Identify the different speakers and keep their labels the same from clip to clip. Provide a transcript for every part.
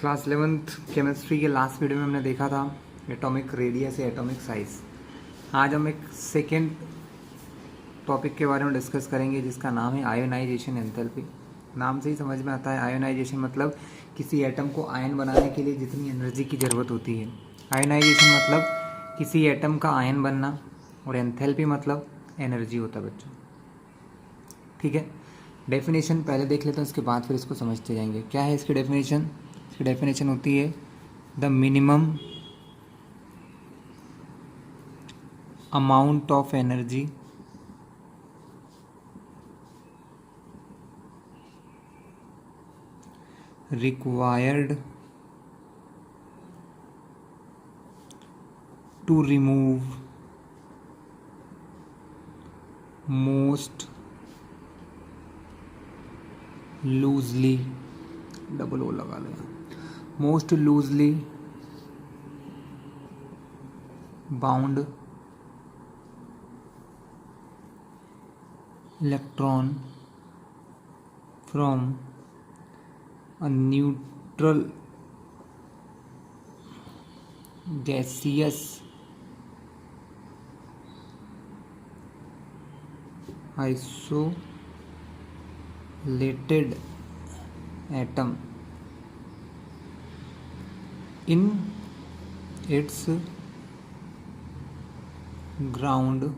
Speaker 1: Class 11th chemistry के last video में हमने देखा था एटॉमिक रेडियस या एटॉमिक साइज। आज हम एक सेकेंड टॉपिक के बारे में डिस्कस करेंगे जिसका नाम है आयोनाइजेशन एंथैल्पी। नाम से ही समझ में आता है आयोनाइजेशन मतलब किसी एटम को आयन बनाने के लिए जितनी एनर्जी की ज़रूरत होती है। आयोनाइजेशन मतलब किसी एटम का आयन बनना और एंथैल्पी मतलब एनर्जी होता है बच्चों। ठीक है, डेफिनेशन पहले देख लेते हैं, उसके बाद फिर इसको समझते जाएंगे। क्या है इसकी डेफिनेशन? इसकी डेफिनेशन होती है the minimum amount of energy required to remove most loosely, double O लगा लें, most loosely bound electron from a neutral gaseous isolated atom in its ground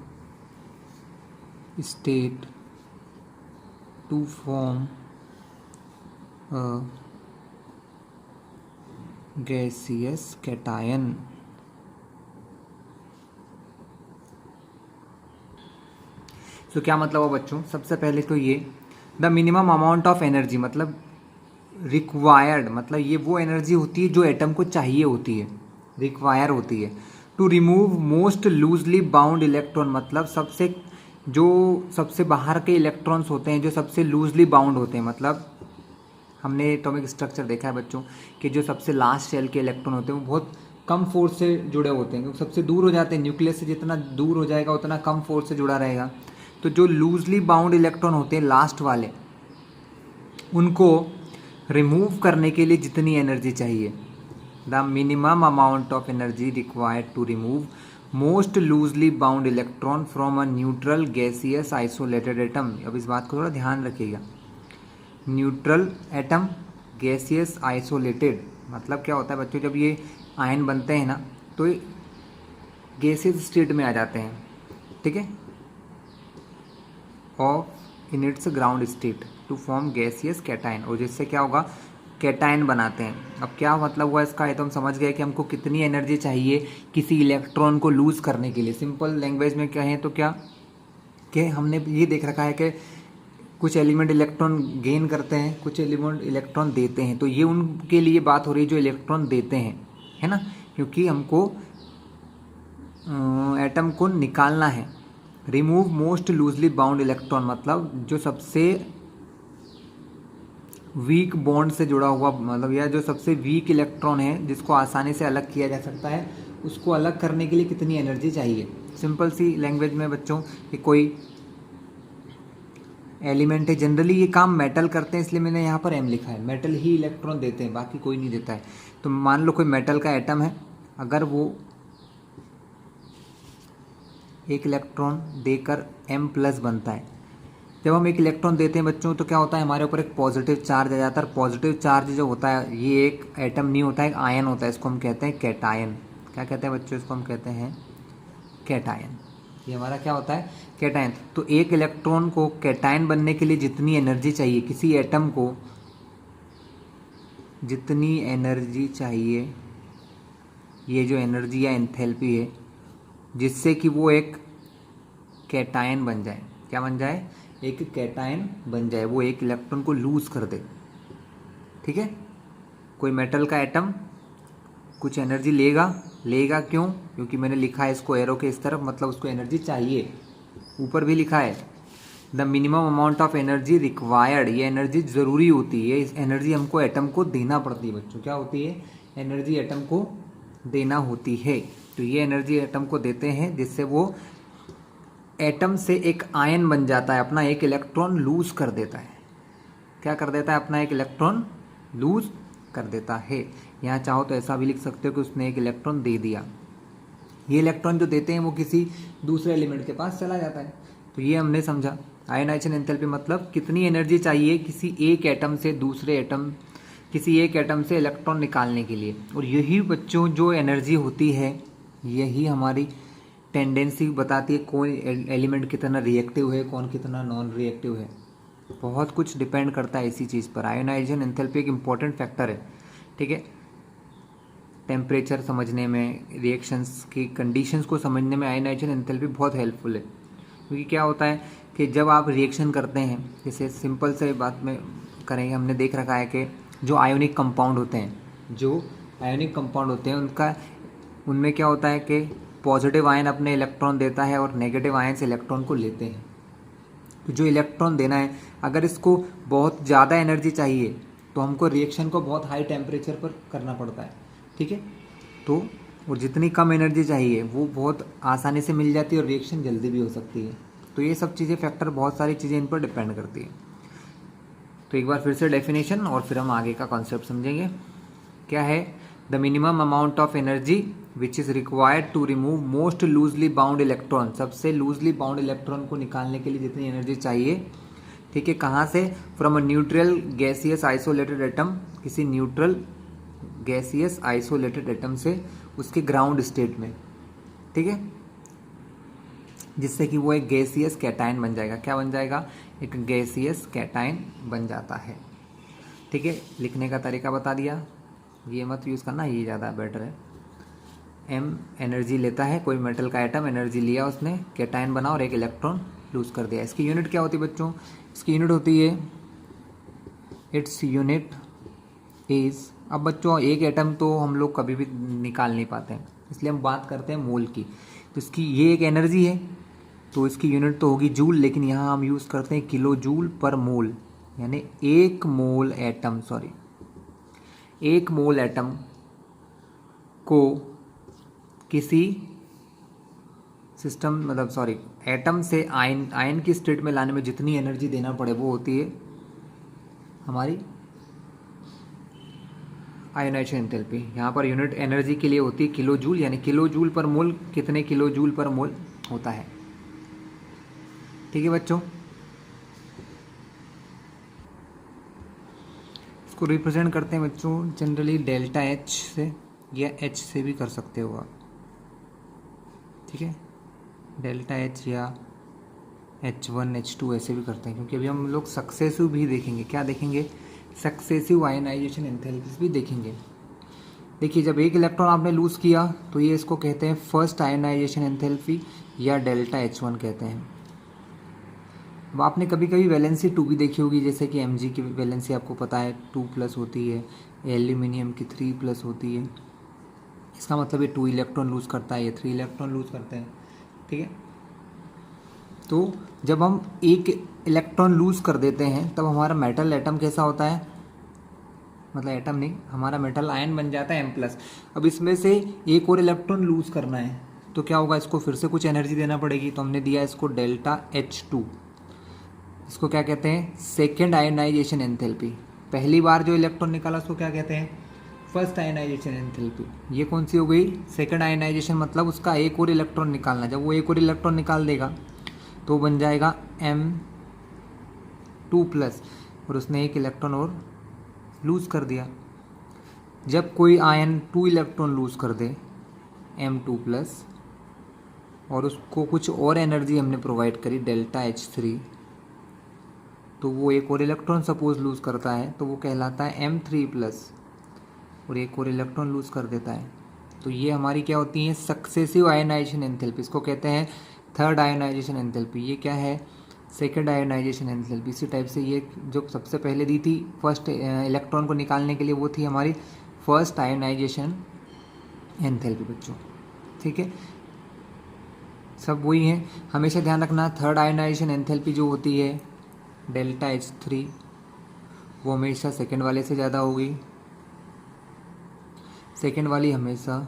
Speaker 1: state to form a gaseous cation। तो क्या मतलब है बच्चों? सबसे पहले तो ये the minimum amount of energy मतलब रिक्वायर्ड, मतलब ये वो एनर्जी होती है जो एटम को चाहिए होती है, रिक्वायर होती है। To remove most loosely bound electron मतलब सबसे बाहर के इलेक्ट्रॉन्स होते हैं जो सबसे लूजली बाउंड होते हैं। मतलब हमने एटॉमिक स्ट्रक्चर देखा है बच्चों कि जो सबसे लास्ट शेल के इलेक्ट्रॉन होते हैं वो बहुत कम फोर्स से जुड़े होते हैं, क्योंकि सबसे दूर हो जाते हैं। न्यूक्लियस से जितना दूर हो जाएगा उतना कम फोर्स से जुड़ा रहेगा। तो जो लूजली बाउंड इलेक्ट्रॉन होते हैं लास्ट वाले, उनको रिमूव करने के लिए जितनी एनर्जी चाहिए, the minimum amount of energy required to remove most loosely bound electron from a neutral gaseous isolated atom. अब इस बात को थोड़ा ध्यान रखिएगा। न्यूट्रल एटम, गैसियस आइसोलेटेड मतलब क्या होता है बच्चों? जब ये आयन बनते हैं ना तो ये गैसियस स्टेट में आ जाते हैं, ठीक है, of in its ground state to form gaseous cation, और जिससे क्या होगा? कैटायन बनाते हैं। अब क्या मतलब हुआ इसका? ये तो हम समझ गए कि हमको कितनी एनर्जी चाहिए किसी इलेक्ट्रॉन को लूज करने के लिए। सिंपल लैंग्वेज में कहें तो क्या कि हमने ये देख रखा है कि कुछ एलिमेंट इलेक्ट्रॉन गेन करते हैं, कुछ एलिमेंट इलेक्ट्रॉन देते हैं। तो ये उनके लिए बात हो रही है जो इलेक्ट्रॉन देते हैं, है ना, क्योंकि हमको एटम को निकालना है। Remove most loosely bound electron मतलब जो सबसे वीक बॉन्ड से जुड़ा हुआ, मतलब या जो सबसे वीक इलेक्ट्रॉन है जिसको आसानी से अलग किया जा सकता है, उसको अलग करने के लिए कितनी एनर्जी चाहिए। सिंपल सी लैंग्वेज में बच्चों कि कोई एलिमेंट है, जनरली ये काम मेटल करते हैं इसलिए मैंने यहाँ पर एम लिखा है। मेटल ही इलेक्ट्रॉन देते हैं, बाकी कोई नहीं देता है। तो मान लो कोई मेटल का एटम है, अगर वो एक इलेक्ट्रॉन देकर M+ बनता है। जब हम एक इलेक्ट्रॉन देते हैं बच्चों तो क्या होता है? हमारे ऊपर एक पॉजिटिव चार्ज आ जाता है। पॉजिटिव चार्ज जो होता है ये एक एटम नहीं होता है, एक आयन होता है। इसको हम कहते हैं कैटायन। क्या कहते हैं बच्चों? इसको हम कहते हैं कैटायन। ये हमारा क्या होता है? कैटायन। तो एक इलेक्ट्रॉन को कैटायन बनने के लिए जितनी एनर्जी चाहिए, किसी एटम को जितनी एनर्जी चाहिए, ये जो एनर्जी या एंथैल्पी है, जिससे कि वो एक कैटायन बन जाए। क्या बन जाए? एक कैटायन बन जाए, वो एक इलेक्ट्रॉन को लूज कर दे। ठीक है, कोई मेटल का एटम कुछ एनर्जी लेगा क्यों? क्योंकि मैंने लिखा है इसको एरो के इस तरफ, मतलब उसको एनर्जी चाहिए। ऊपर भी लिखा है the minimum amount of energy required, ये एनर्जी ज़रूरी होती है। इस एनर्जी हमको एटम को देना पड़ती है बच्चों। क्या होती है? एनर्जी एटम को देना होती है। तो ये एनर्जी एटम को देते हैं जिससे वो एटम से एक आयन बन जाता है, अपना एक इलेक्ट्रॉन लूज कर देता है। क्या कर देता है? अपना एक इलेक्ट्रॉन लूज कर देता है। यहाँ चाहो तो ऐसा भी लिख सकते हो कि उसने एक इलेक्ट्रॉन दे दिया। ये इलेक्ट्रॉन जो देते हैं वो किसी दूसरे एलिमेंट के पास चला जाता है। तो ये हमने समझा। आयनाइजेशन एंथैल्पी मतलब कितनी एनर्जी चाहिए किसी एक एटम से दूसरे एटम, किसी एक एटम से इलेक्ट्रॉन निकालने के लिए। और यही बच्चों जो एनर्जी होती है, यही हमारी टेंडेंसी बताती है कौन एलिमेंट कितना रिएक्टिव है, कौन कितना नॉन रिएक्टिव है। बहुत कुछ डिपेंड करता है इसी चीज़ पर। आयोनाइजेशन एंथैल्पी एक इम्पॉर्टेंट फैक्टर है, ठीक है, टेम्परेचर समझने में, रिएक्शंस की कंडीशंस को समझने में आयोनाइजेशन एंथैल्पी बहुत हेल्पफुल है। क्योंकि क्या होता है कि जब आप रिएक्शन करते हैं, जैसे सिंपल से बात में करेंगे, हमने देख रखा है कि जो आयोनिक कंपाउंड होते हैं, उनमें क्या होता है कि पॉजिटिव आयन अपने इलेक्ट्रॉन देता है और नेगेटिव आयन से इलेक्ट्रॉन को लेते हैं। तो जो इलेक्ट्रॉन देना है, अगर इसको बहुत ज़्यादा एनर्जी चाहिए तो हमको रिएक्शन को बहुत हाई टेम्परेचर पर करना पड़ता है, ठीक है। तो और जितनी कम एनर्जी चाहिए वो बहुत आसानी से मिल जाती है और रिएक्शन जल्दी भी हो सकती है। तो ये सब चीज़ें फैक्टर, बहुत सारी चीज़ें इन पर डिपेंड करती है। तो एक बार फिर से डेफिनेशन और फिर हम आगे का कॉन्सेप्ट समझेंगे। क्या है? The minimum amount of energy which is required to remove most loosely bound electron. सबसे लूजली बाउंड इलेक्ट्रॉन को निकालने के लिए जितनी एनर्जी चाहिए, ठीक है, कहाँ से? From a neutral gaseous isolated atom, किसी न्यूट्रल गैसियस आइसोलेटेड एटम से उसके ग्राउंड स्टेट में, ठीक है, जिससे कि वो एक गैसियस कैटायन बन जाएगा। क्या बन जाएगा? एक गैसियस कैटायन बन जाता है, ठीक है। लिखने का तरीका बता दिया, ये मत यूज़ करना, ये ज़्यादा बेटर है। एम एनर्जी लेता है, कोई मेटल का एटम एनर्जी लिया उसने, कैटायन बना और एक इलेक्ट्रॉन लूज कर दिया। इसकी यूनिट क्या होती है बच्चों? इसकी यूनिट होती है, इट्स यूनिट इज़, अब बच्चों एक एटम तो हम लोग कभी भी निकाल नहीं पाते हैं, इसलिए हम बात करते हैं मोल की। तो इसकी ये एक एनर्जी है, तो इसकी यूनिट तो होगी जूल, लेकिन यहाँ हम यूज़ करते हैं किलो जूल पर मोल, यानी एक मोल एटम को किसी सिस्टम एटम से आयन की स्टेट में लाने में जितनी एनर्जी देना पड़े वो होती है हमारी आयोनाइजेशन एंथैल्पी। यहाँ पर यूनिट एनर्जी के लिए होती है किलो जूल, यानी किलो जूल पर मोल, कितने किलो जूल पर मोल होता है, ठीक है बच्चों। इसको रिप्रेजेंट करते हैं बच्चों जनरली डेल्टा एच से, या एच से भी कर सकते हो आप, ठीक है, डेल्टा एच या H1 H2 ऐसे भी करते हैं, क्योंकि अभी हम लोग सक्सेसिव भी देखेंगे। क्या देखेंगे? सक्सेसिव आयनाइजेशन एंथैल्पीज भी देखेंगे। देखिए, जब एक इलेक्ट्रॉन आपने लूज किया तो ये इसको कहते हैं फर्स्ट आयनाइजेशन एंथैल्पी या डेल्टा H1 कहते हैं। अब आपने कभी कभी वैलेंसी 2 भी देखी होगी, जैसे कि Mg की वैलेंसी आपको पता है 2+ होती है, एल्यूमिनियम की 3+ होती है। इसका मतलब ये 2 इलेक्ट्रॉन लूज करता है, ये 3 इलेक्ट्रॉन लूज करते हैं, ठीक है। तो जब हम एक इलेक्ट्रॉन लूज कर देते हैं तब हमारा मेटल एटम कैसा होता है, मतलब एटम नहीं, हमारा मेटल आयन बन जाता है M+। अब इसमें से एक और इलेक्ट्रॉन लूज करना है तो क्या होगा? इसको फिर से कुछ एनर्जी देना पड़ेगी, तो हमने दिया इसको डेल्टा H2। इसको क्या कहते हैं? Second ionization enthalpy. पहली बार जो इलेक्ट्रॉन निकाला उसको क्या कहते हैं? First ionization enthalpy. ये कौन सी हो गई? सेकेंड आयनाइजेशन, मतलब उसका एक और इलेक्ट्रॉन निकालना। जब वो एक और इलेक्ट्रॉन निकाल देगा तो बन जाएगा M2+, और उसने एक इलेक्ट्रॉन और लूज कर दिया। जब कोई आयन 2 इलेक्ट्रॉन लूज कर दे M2+, और उसको कुछ और एनर्जी हमने प्रोवाइड करी डेल्टा H3, तो वो एक और इलेक्ट्रॉन सपोज लूज करता है तो वो कहलाता है M3+, और एक और इलेक्ट्रॉन लूज कर देता है। तो ये हमारी क्या होती है? Successive ionization enthalpy. इसको कहते हैं थर्ड आयनाइजेशन एंथैल्पी। ये क्या है? Second ionization enthalpy. इसी टाइप से ये जो सबसे पहले दी थी फर्स्ट इलेक्ट्रॉन को निकालने के लिए, वो थी हमारी फर्स्ट आयनाइजेशन एंथैल्पी बच्चों, ठीक है। सब वही है, हमेशा ध्यान रखना। थर्ड आयनाइजेशन एंथैल्पी जो होती है डेल्टा H3, वो हमेशा सेकेंड वाले से ज़्यादा होगी। सेकेंड वाली हमेशा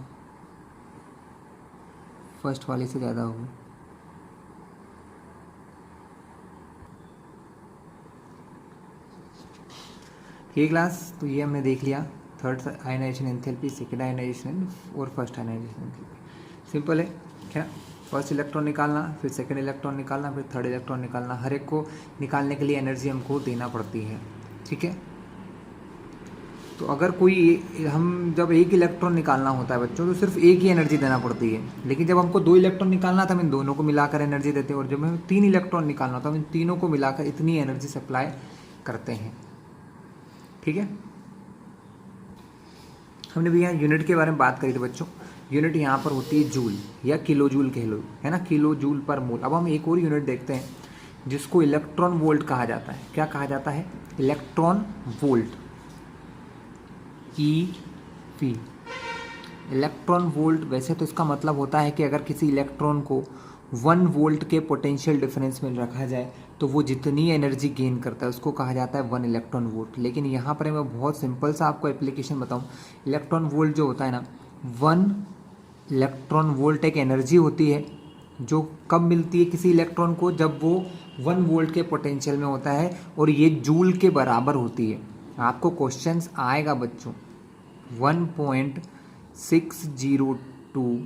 Speaker 1: फर्स्ट वाले से ज़्यादा होगी। ठीक क्लास, तो ये हमने देख लिया third ionization enthalpy, second ionization और फर्स्ट आयनाइजेशन एंथैल्पी। सिंपल है क्या? फर्स्ट इलेक्ट्रॉन निकालना, फिर सेकेंड इलेक्ट्रॉन निकालना, फिर थर्ड इलेक्ट्रॉन निकालना। हर एक को निकालने के लिए एनर्जी हमको देना पड़ती है, ठीक है। तो अगर कोई हम जब एक इलेक्ट्रॉन निकालना होता है बच्चों, तो सिर्फ एक ही एनर्जी देना पड़ती है। लेकिन जब हमको 2 इलेक्ट्रॉन निकालना था, हम इन दोनों को मिलाकर एनर्जी देते हैं। और जब हमें 3 इलेक्ट्रॉन निकालना था, हम इन तीनों को मिलाकर इतनी एनर्जी सप्लाई करते हैं, ठीक है। हमने भी यहाँ यूनिट के बारे में बात करी थी बच्चों। यूनिट यहाँ पर होती है जूल या किलो जूल कह लो, है ना, किलो जूल पर मोल। अब हम एक और यूनिट देखते हैं जिसको इलेक्ट्रॉन वोल्ट कहा जाता है। क्या कहा जाता है? Electron volt, EV। Electron volt, वैसे तो इसका मतलब होता है कि अगर किसी इलेक्ट्रॉन को 1 वोल्ट के पोटेंशियल डिफरेंस में रखा जाए तो वो जितनी एनर्जी गेन करता है उसको कहा जाता है 1 इलेक्ट्रॉन वोल्ट। लेकिन यहाँ पर मैं बहुत सिंपल सा आपको एप्लीकेशन बताऊँ। इलेक्ट्रॉन वोल्ट जो होता है ना, 1 इलेक्ट्रॉन वोल्ट एक एनर्जी होती है जो कब मिलती है किसी इलेक्ट्रॉन को? जब वो 1 वोल्ट के पोटेंशियल में होता है, और ये जूल के बराबर होती है। आपको क्वेश्चंस आएगा बच्चों 1.602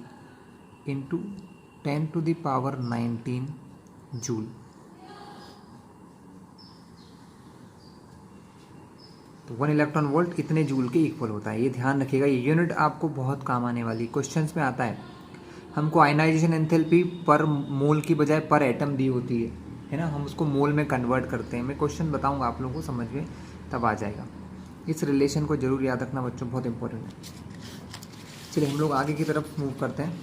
Speaker 1: इंटू 10⁻19 जूल। तो 1 इलेक्ट्रॉन वोल्ट इतने जूल के इक्वल होता है। ये ध्यान रखिएगा, ये यूनिट आपको बहुत काम आने वाली। क्वेश्चंस में आता है, हमको आयनाइजेशन एंथैल्पी पर मोल की बजाय पर एटम दी होती है ना, हम उसको मोल में कन्वर्ट करते हैं। मैं क्वेश्चन बताऊंगा आप लोगों को, समझ में तब आ जाएगा। इस रिलेशन को जरूर याद रखना बच्चों, बहुत इंपॉर्टेंट है। चलिए हम लोग आगे की तरफ मूव करते हैं।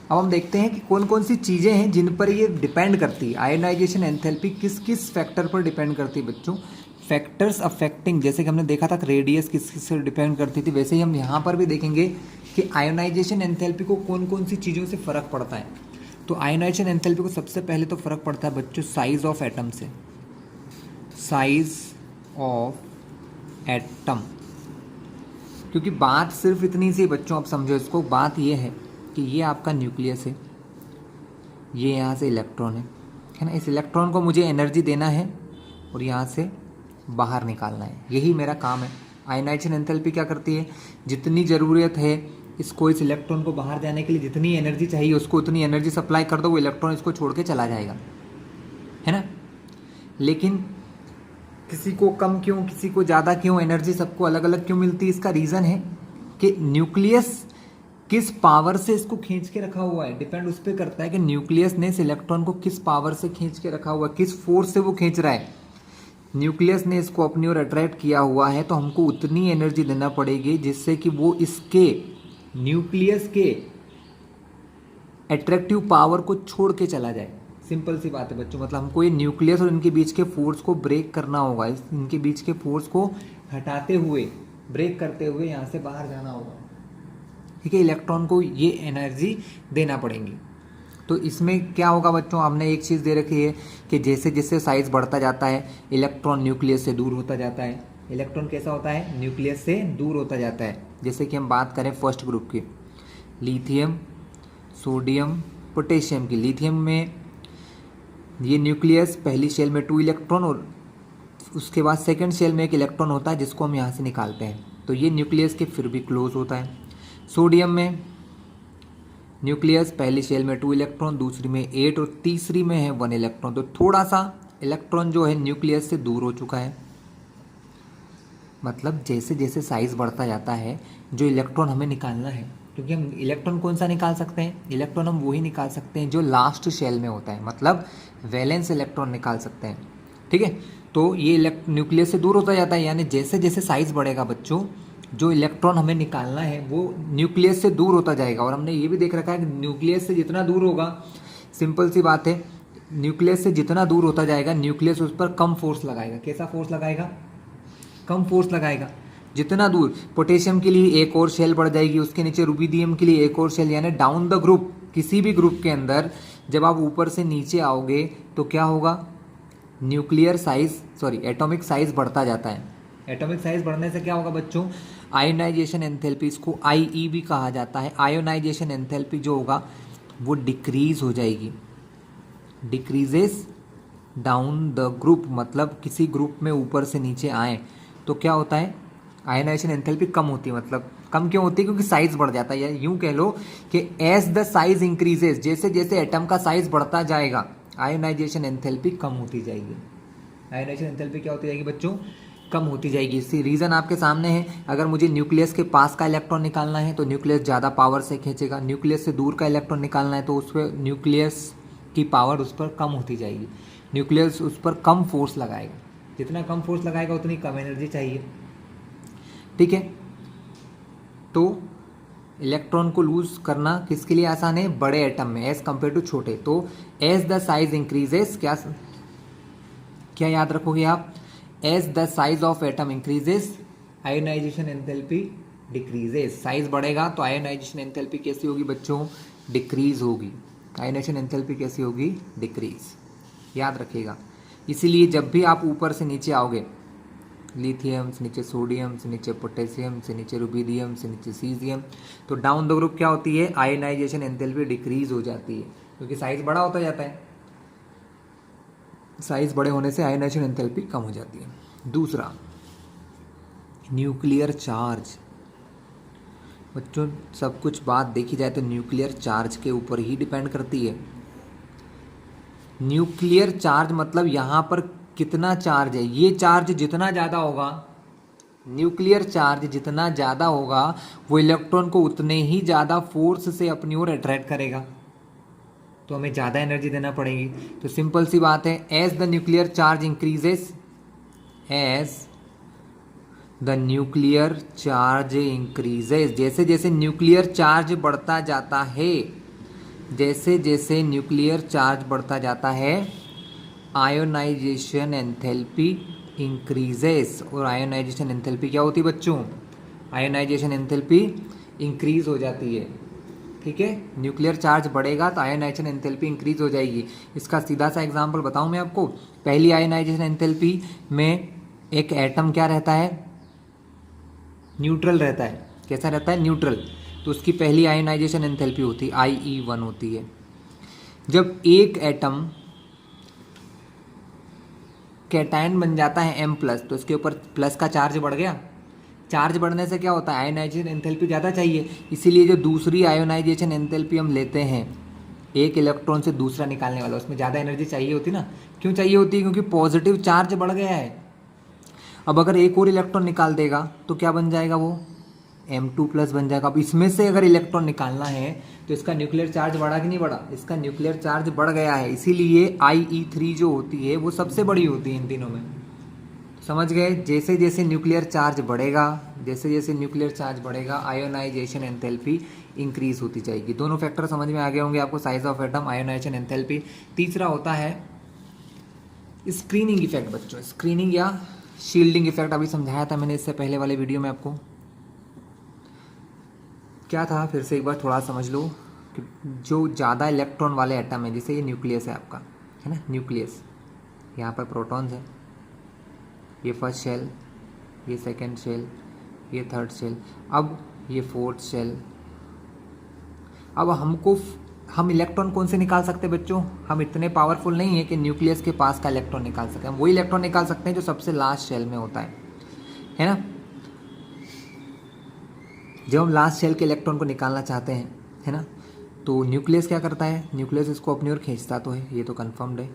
Speaker 1: अब हम देखते हैं कि कौन कौन सी चीज़ें हैं जिन पर ये डिपेंड करती है। आयनाइजेशन एंथैल्पी किस किस फैक्टर पर डिपेंड करती है बच्चों? फैक्टर्स अफेक्टिंग, जैसे कि हमने देखा था रेडियस किस किस से डिपेंड करती थी, वैसे ही हम यहाँ पर भी देखेंगे कि आयनाइजेशन एंथैल्पी को कौन कौन सी चीज़ों से फ़र्क पड़ता है। तो आयनाइजेशन एंथैल्पी को सबसे पहले तो फ़र्क पड़ता है बच्चों साइज ऑफ एटम से। साइज ऑफ एटम, क्योंकि बात सिर्फ इतनी सी बच्चों, आप समझो इसको। बात ये है कि ये आपका न्यूक्लियस है, ये यहाँ से इलेक्ट्रॉन है ना। इस इलेक्ट्रॉन को मुझे एनर्जी देना है और यहाँ से बाहर निकालना है, यही मेरा काम है। आयनाइजेशन एंथैल्पी क्या करती है? जितनी ज़रूरत है इसको, इस इलेक्ट्रॉन को बाहर जाने के लिए जितनी एनर्जी चाहिए उसको उतनी एनर्जी सप्लाई कर दो, वो इलेक्ट्रॉन इसको छोड़ के चला जाएगा, है ना। लेकिन किसी को कम क्यों, किसी को ज़्यादा क्यों, एनर्जी सबको अलग अलग क्यों मिलती है? इसका रीज़न है कि न्यूक्लियस किस पावर से इसको खींच के रखा हुआ है। डिपेंड उस पर करता है कि न्यूक्लियस ने इस इलेक्ट्रॉन को किस पावर से खींच के रखा हुआ है, किस फोर्स से वो खींच रहा है। न्यूक्लियस ने इसको अपनी ओर अट्रैक्ट किया हुआ है, तो हमको उतनी एनर्जी देना पड़ेगी जिससे कि वो इसके न्यूक्लियस के अट्रैक्टिव पावर को छोड़ के चला जाए। सिंपल सी बात है बच्चों, मतलब हमको ये न्यूक्लियस और इनके बीच के फोर्स को ब्रेक करना होगा। इनके बीच के फोर्स को हटाते हुए, ब्रेक करते हुए यहाँ से बाहर जाना होगा, ठीक है। इलेक्ट्रॉन को ये एनर्जी देना पड़ेगी। तो इसमें क्या होगा बच्चों, आपने एक चीज़ दे रखी है कि जैसे जैसे साइज बढ़ता जाता है इलेक्ट्रॉन न्यूक्लियस से दूर होता जाता है। इलेक्ट्रॉन कैसा होता है? न्यूक्लियस से दूर होता जाता है। जैसे कि हम बात करें फर्स्ट ग्रुप की, लिथियम, सोडियम, पोटेशियम की। लिथियम में ये न्यूक्लियस पहली शेल में 2 इलेक्ट्रॉन और उसके बाद सेकंड शेल में 1 इलेक्ट्रॉन होता है जिसको हम यहाँ से निकालते हैं, तो ये न्यूक्लियस के फिर भी क्लोज होता है। सोडियम में न्यूक्लियस पहली शेल में 2 इलेक्ट्रॉन, दूसरी में 8 और तीसरी में है 1 इलेक्ट्रॉन। तो थोड़ा सा इलेक्ट्रॉन जो है न्यूक्लियस से दूर हो चुका है। मतलब जैसे जैसे साइज बढ़ता जाता है, जो इलेक्ट्रॉन हमें निकालना है, क्योंकि हम इलेक्ट्रॉन कौन सा निकाल सकते हैं? इलेक्ट्रॉन हम वही निकाल सकते हैं जो लास्ट शेल में होता है, मतलब वैलेंस इलेक्ट्रॉन निकाल सकते हैं, ठीक है। तो ये न्यूक्लियस से दूर होता जाता है, यानी जैसे जैसे साइज बढ़ेगा बच्चों, जो इलेक्ट्रॉन हमें निकालना है वो न्यूक्लियस से दूर होता जाएगा। और हमने ये भी देख रखा है कि न्यूक्लियस से जितना दूर होगा, सिंपल सी बात है, न्यूक्लियस से जितना दूर होता जाएगा न्यूक्लियस उस पर कम फोर्स लगाएगा। कैसा फोर्स लगाएगा? कम फोर्स लगाएगा। जितना दूर, पोटेशियम के लिए एक और शेल बढ़ जाएगी, उसके नीचे रुबिडियम के लिए एक और शेल, यानी डाउन द ग्रुप, किसी भी ग्रुप के अंदर जब आप ऊपर से नीचे आओगे तो क्या होगा? न्यूक्लियर साइज, एटॉमिक साइज बढ़ता जाता है। एटॉमिक साइज बढ़ने से क्या होगा बच्चों? आयोनाइजेशन एंथैल्पी, इसको आईई भी कहा जाता है। आयोनाइजेशन एंथैल्पी जो होगा वो डिक्रीज हो जाएगी, डिक्रीजेस डाउन द ग्रुप मतलब किसी ग्रुप में ऊपर से नीचे आए तो क्या होता है, आयनाइजेशन एंथैल्पी कम होती है। मतलब कम क्यों होती है, क्योंकि साइज बढ़ जाता है। या यूं कह लो कि एज द साइज इंक्रीजेस, जैसे जैसे एटम का साइज बढ़ता जाएगा आयनाइजेशन एंथैल्पी कम होती जाएगी। आयनाइजेशन एंथैल्पी क्या होती जाएगी बच्चों, कम होती जाएगी। इससे रीज़न आपके सामने है। अगर मुझे न्यूक्लियस के पास का इलेक्ट्रॉन निकालना है तो न्यूक्लियस ज़्यादा पावर से खींचेगा, न्यूक्लियस से दूर का इलेक्ट्रॉन निकालना है तो उस पर न्यूक्लियस की पावर उस पर कम होती जाएगी, न्यूक्लियस उस पर कम फोर्स लगाएगा। जितना कम फोर्स लगाएगा उतनी कम एनर्जी चाहिए, ठीक है। तो इलेक्ट्रॉन को लूज करना किसके लिए आसान है, बड़े एटम में एज कंपेयर टू छोटे। तो एज द साइज इंक्रीजेस, क्या याद रखोगे आप, as the size of atom increases ionization enthalpy decreases. Size बढ़ेगा तो आयोनाइजेशन एंथैल्पी कैसी होगी बच्चों, डिक्रीज होगी। आयोनाइजेशन एंथैल्पी कैसी होगी, डिक्रीज, याद रखिएगा। इसीलिए जब भी आप ऊपर से नीचे आओगे, लिथियम से नीचे सोडियम से नीचे पोटेशियम से नीचे रुबिडियम से नीचे सीजियम, तो डाउन द ग्रुप क्या होती है, आयोनाइजेशन एंथैल्पी डिक्रीज हो जाती है, क्योंकि साइज बड़ा होता जाता है। साइज बड़े होने से आयोनाइजेशन एंथैल्पी कम हो जाती है। दूसरा, न्यूक्लियर चार्ज। बच्चों सब कुछ बात देखी जाए तो न्यूक्लियर चार्ज के ऊपर ही डिपेंड करती है। न्यूक्लियर चार्ज मतलब यहाँ पर कितना चार्ज है, ये चार्ज जितना ज़्यादा होगा, न्यूक्लियर चार्ज जितना ज़्यादा होगा वो इलेक्ट्रॉन को उतने ही ज़्यादा फोर्स से अपनी ओर अट्रैक्ट करेगा, तो हमें ज़्यादा एनर्जी देना पड़ेगी। तो सिंपल सी बात है, as the nuclear charge increases, as the nuclear charge increases, जैसे जैसे न्यूक्लियर चार्ज बढ़ता जाता है, जैसे जैसे न्यूक्लियर चार्ज बढ़ता जाता है आयोनाइजेशन एंथैल्पी इंक्रीजेस। और आयोनाइजेशन एंथैल्पी क्या होती है बच्चों, आयोनाइजेशन एंथैल्पी इंक्रीज हो जाती है, ठीक है। न्यूक्लियर चार्ज बढ़ेगा तो आयोनाइजेशन एंथैल्पी इंक्रीज हो जाएगी। इसका सीधा सा एग्जांपल बताऊं मैं आपको। पहली आयोनाइजेशन एंथैल्पी में एक एटम क्या रहता है, न्यूट्रल रहता है। कैसा रहता है, न्यूट्रल। तो उसकी पहली आयोनाइजेशन एंथैल्पी होती है IE1 होती है। जब एक एटम कैटायन बन जाता है M+, तो उसके ऊपर प्लस का चार्ज बढ़ गया। चार्ज बढ़ने से क्या होता है, आयोनाइजेशन एंथैल्पी ज़्यादा चाहिए। इसीलिए जो दूसरी आयोनाइजेशन एंथैल्पी हम लेते हैं, एक इलेक्ट्रॉन से दूसरा निकालने वाला, उसमें ज़्यादा एनर्जी चाहिए होती ना। क्यों चाहिए होती है, क्योंकि पॉजिटिव चार्ज बढ़ गया है। अब अगर एक और इलेक्ट्रॉन निकाल देगा तो क्या बन जाएगा, वो M2+ बन जाएगा। अब इसमें से अगर इलेक्ट्रॉन निकालना है तो इसका न्यूक्लियर चार्ज बढ़ा कि नहीं बढ़ा, इसका न्यूक्लियर चार्ज बढ़ गया है। इसीलिए IE3 जो होती है वो सबसे बड़ी होती है इन तीनों में। समझ गए, जैसे जैसे न्यूक्लियर चार्ज बढ़ेगा, जैसे जैसे न्यूक्लियर चार्ज बढ़ेगा आयोनाइजेशन एंथैल्पी इंक्रीज होती जाएगी। दोनों फैक्टर समझ में आ गए होंगे आपको, size of atom, ionisation enthalpy. तीसरा होता है स्क्रीनिंग इफेक्ट। बच्चों स्क्रीनिंग या शील्डिंग इफेक्ट अभी समझाया था मैंने इससे पहले वाले वीडियो में आपको। क्या था, फिर से एक बार थोड़ा समझ लो कि जो ज़्यादा इलेक्ट्रॉन वाले एटम है, जैसे ये न्यूक्लियस है आपका, है ना, न्यूक्लियस, यहाँ पर प्रोटॉन्स है, ये फर्स्ट शेल, ये सेकंड शेल, ये थर्ड शेल, अब ये फोर्थ शेल। अब हम इलेक्ट्रॉन कौन से निकाल सकते हैं बच्चों, हम इतने पावरफुल नहीं है कि न्यूक्लियस के पास का इलेक्ट्रॉन निकाल सकें। हम वही इलेक्ट्रॉन निकाल सकते हैं जो सबसे लास्ट शेल में होता है ना। जब हम लास्ट शेल के इलेक्ट्रॉन को निकालना चाहते हैं, है ना, तो न्यूक्लियस क्या करता है, न्यूक्लियस इसको अपनी ओर खींचता तो है, ये तो कन्फर्म्ड है।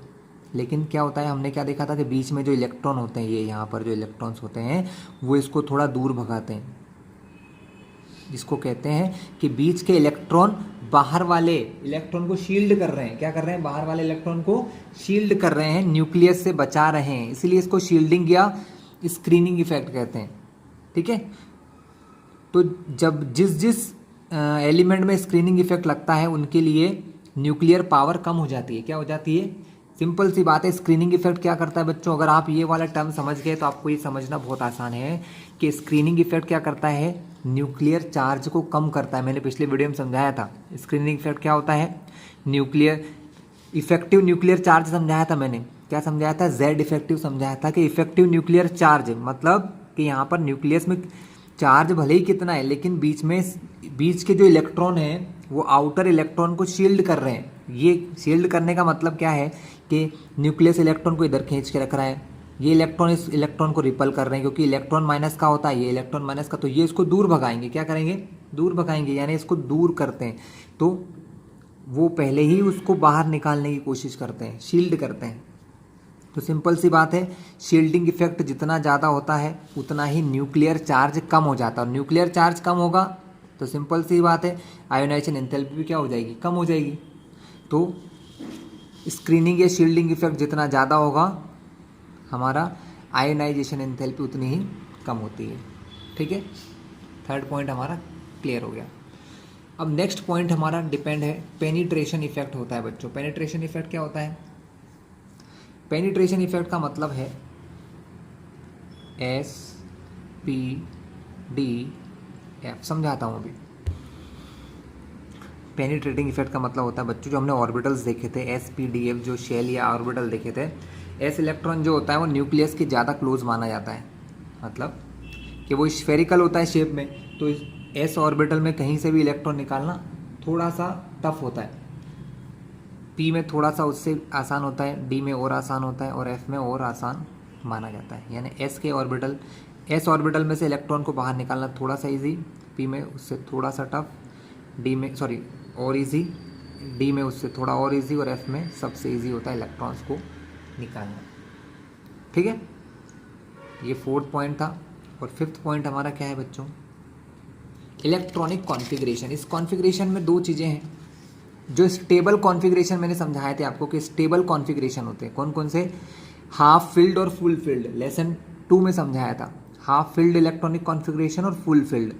Speaker 1: लेकिन क्या होता है, हमने क्या देखा था कि बीच में जो इलेक्ट्रॉन होते हैं, ये यहाँ पर जो इलेक्ट्रॉन्स होते हैं वो इसको थोड़ा दूर भगाते हैं। जिसको कहते हैं कि बीच के इलेक्ट्रॉन बाहर वाले इलेक्ट्रॉन को शील्ड कर रहे हैं। क्या कर रहे हैं, बाहर वाले इलेक्ट्रॉन को शील्ड कर रहे हैं, न्यूक्लियस से बचा रहे हैं। इसीलिए इसको शील्डिंग या स्क्रीनिंग इफेक्ट कहते हैं, ठीक है। तो जब जिस जिस एलिमेंट में स्क्रीनिंग इफेक्ट लगता है उनके लिए न्यूक्लियर पावर कम हो जाती है। क्या हो जाती है, सिंपल सी बात है। स्क्रीनिंग इफेक्ट क्या करता है बच्चों, अगर आप ये वाला टर्म समझ गए तो आपको ये समझना बहुत आसान है कि स्क्रीनिंग इफेक्ट क्या करता है, न्यूक्लियर चार्ज को कम करता है। मैंने पिछले वीडियो में समझाया था स्क्रीनिंग इफेक्ट क्या होता है, न्यूक्लियर इफेक्टिव न्यूक्लियर चार्ज समझाया था मैंने। क्या समझाया था, Z इफेक्टिव समझाया था कि इफेक्टिव न्यूक्लियर चार्ज मतलब कि यहाँ पर न्यूक्लियस में चार्ज भले ही कितना है, लेकिन बीच के जो इलेक्ट्रॉन हैं वो आउटर इलेक्ट्रॉन को शील्ड कर रहे हैं। ये शील्ड करने का मतलब क्या है कि न्यूक्लियस इलेक्ट्रॉन को इधर खींच के रख रहा है, ये इलेक्ट्रॉन इस इलेक्ट्रॉन को रिपल कर रहे हैं क्योंकि इलेक्ट्रॉन माइनस का होता है, ये इलेक्ट्रॉन माइनस का, तो ये इसको दूर भगाएंगे। क्या करेंगे? दूर भगाएंगे, यानी इसको दूर करते हैं। तो वो पहले ही उसको बाहर निकालने की कोशिश करते हैं, शील्ड करते हैं। तो सिंपल सी बात है, शील्डिंग इफेक्ट जितना ज़्यादा होता है उतना ही न्यूक्लियर चार्ज कम हो जाता है, और न्यूक्लियर चार्ज कम होगा तो सिंपल सी बात है आयोनाइजेशन एंथैल्पी भी क्या हो जाएगी? कम हो जाएगी। तो स्क्रीनिंग या शील्डिंग इफेक्ट जितना ज़्यादा होगा हमारा आयोनाइजेशन एंथैल्पी उतनी ही कम होती है। ठीक है, थर्ड पॉइंट हमारा क्लियर हो गया। अब नेक्स्ट पॉइंट हमारा डिपेंड है, पेनिट्रेशन इफेक्ट होता है बच्चों। पेनिट्रेशन इफेक्ट क्या होता है? पेनिट्रेशन इफेक्ट का मतलब है SPDF, समझाता हूँ अभी। पेनिट्रेटिंग इफेक्ट का मतलब होता है बच्चों, जो हमने ऑर्बिटल्स देखे थे SPDF, जो शेल या ऑर्बिटल देखे थे, एस इलेक्ट्रॉन जो होता है वो न्यूक्लियस के ज़्यादा क्लोज माना जाता है, मतलब कि वो स्फेरिकल होता है शेप में, तो एस ऑर्बिटल में कहीं से भी इलेक्ट्रॉन निकालना थोड़ा सा टफ होता है। पी में थोड़ा सा उससे आसान होता है, डी में और आसान होता है, और एफ में और आसान माना जाता है। यानी एस ऑर्बिटल में से इलेक्ट्रॉन को बाहर निकालना थोड़ा सा इजी, पी में उससे थोड़ा सा टफ, और इजी, डी में उससे थोड़ा और इजी, और एफ में सबसे इजी होता है इलेक्ट्रॉन्स को निकालना। ठीक है, ये फोर्थ पॉइंट था। और फिफ्थ पॉइंट हमारा क्या है बच्चों? Electronic configuration. इस कॉन्फ़िगरेशन में दो चीज़ें हैं। जो स्टेबल कॉन्फ़िगरेशन मैंने समझाए थे आपको कि स्टेबल कॉन्फ़िगरेशन होते हैं कौन कौन से? हाफ फिल्ड और फुल फिल्ड, लेसन 2 में समझाया था। हाफ फिल्ड इलेक्ट्रॉनिक कॉन्फ़िगरेशन और फुल फिल्ड।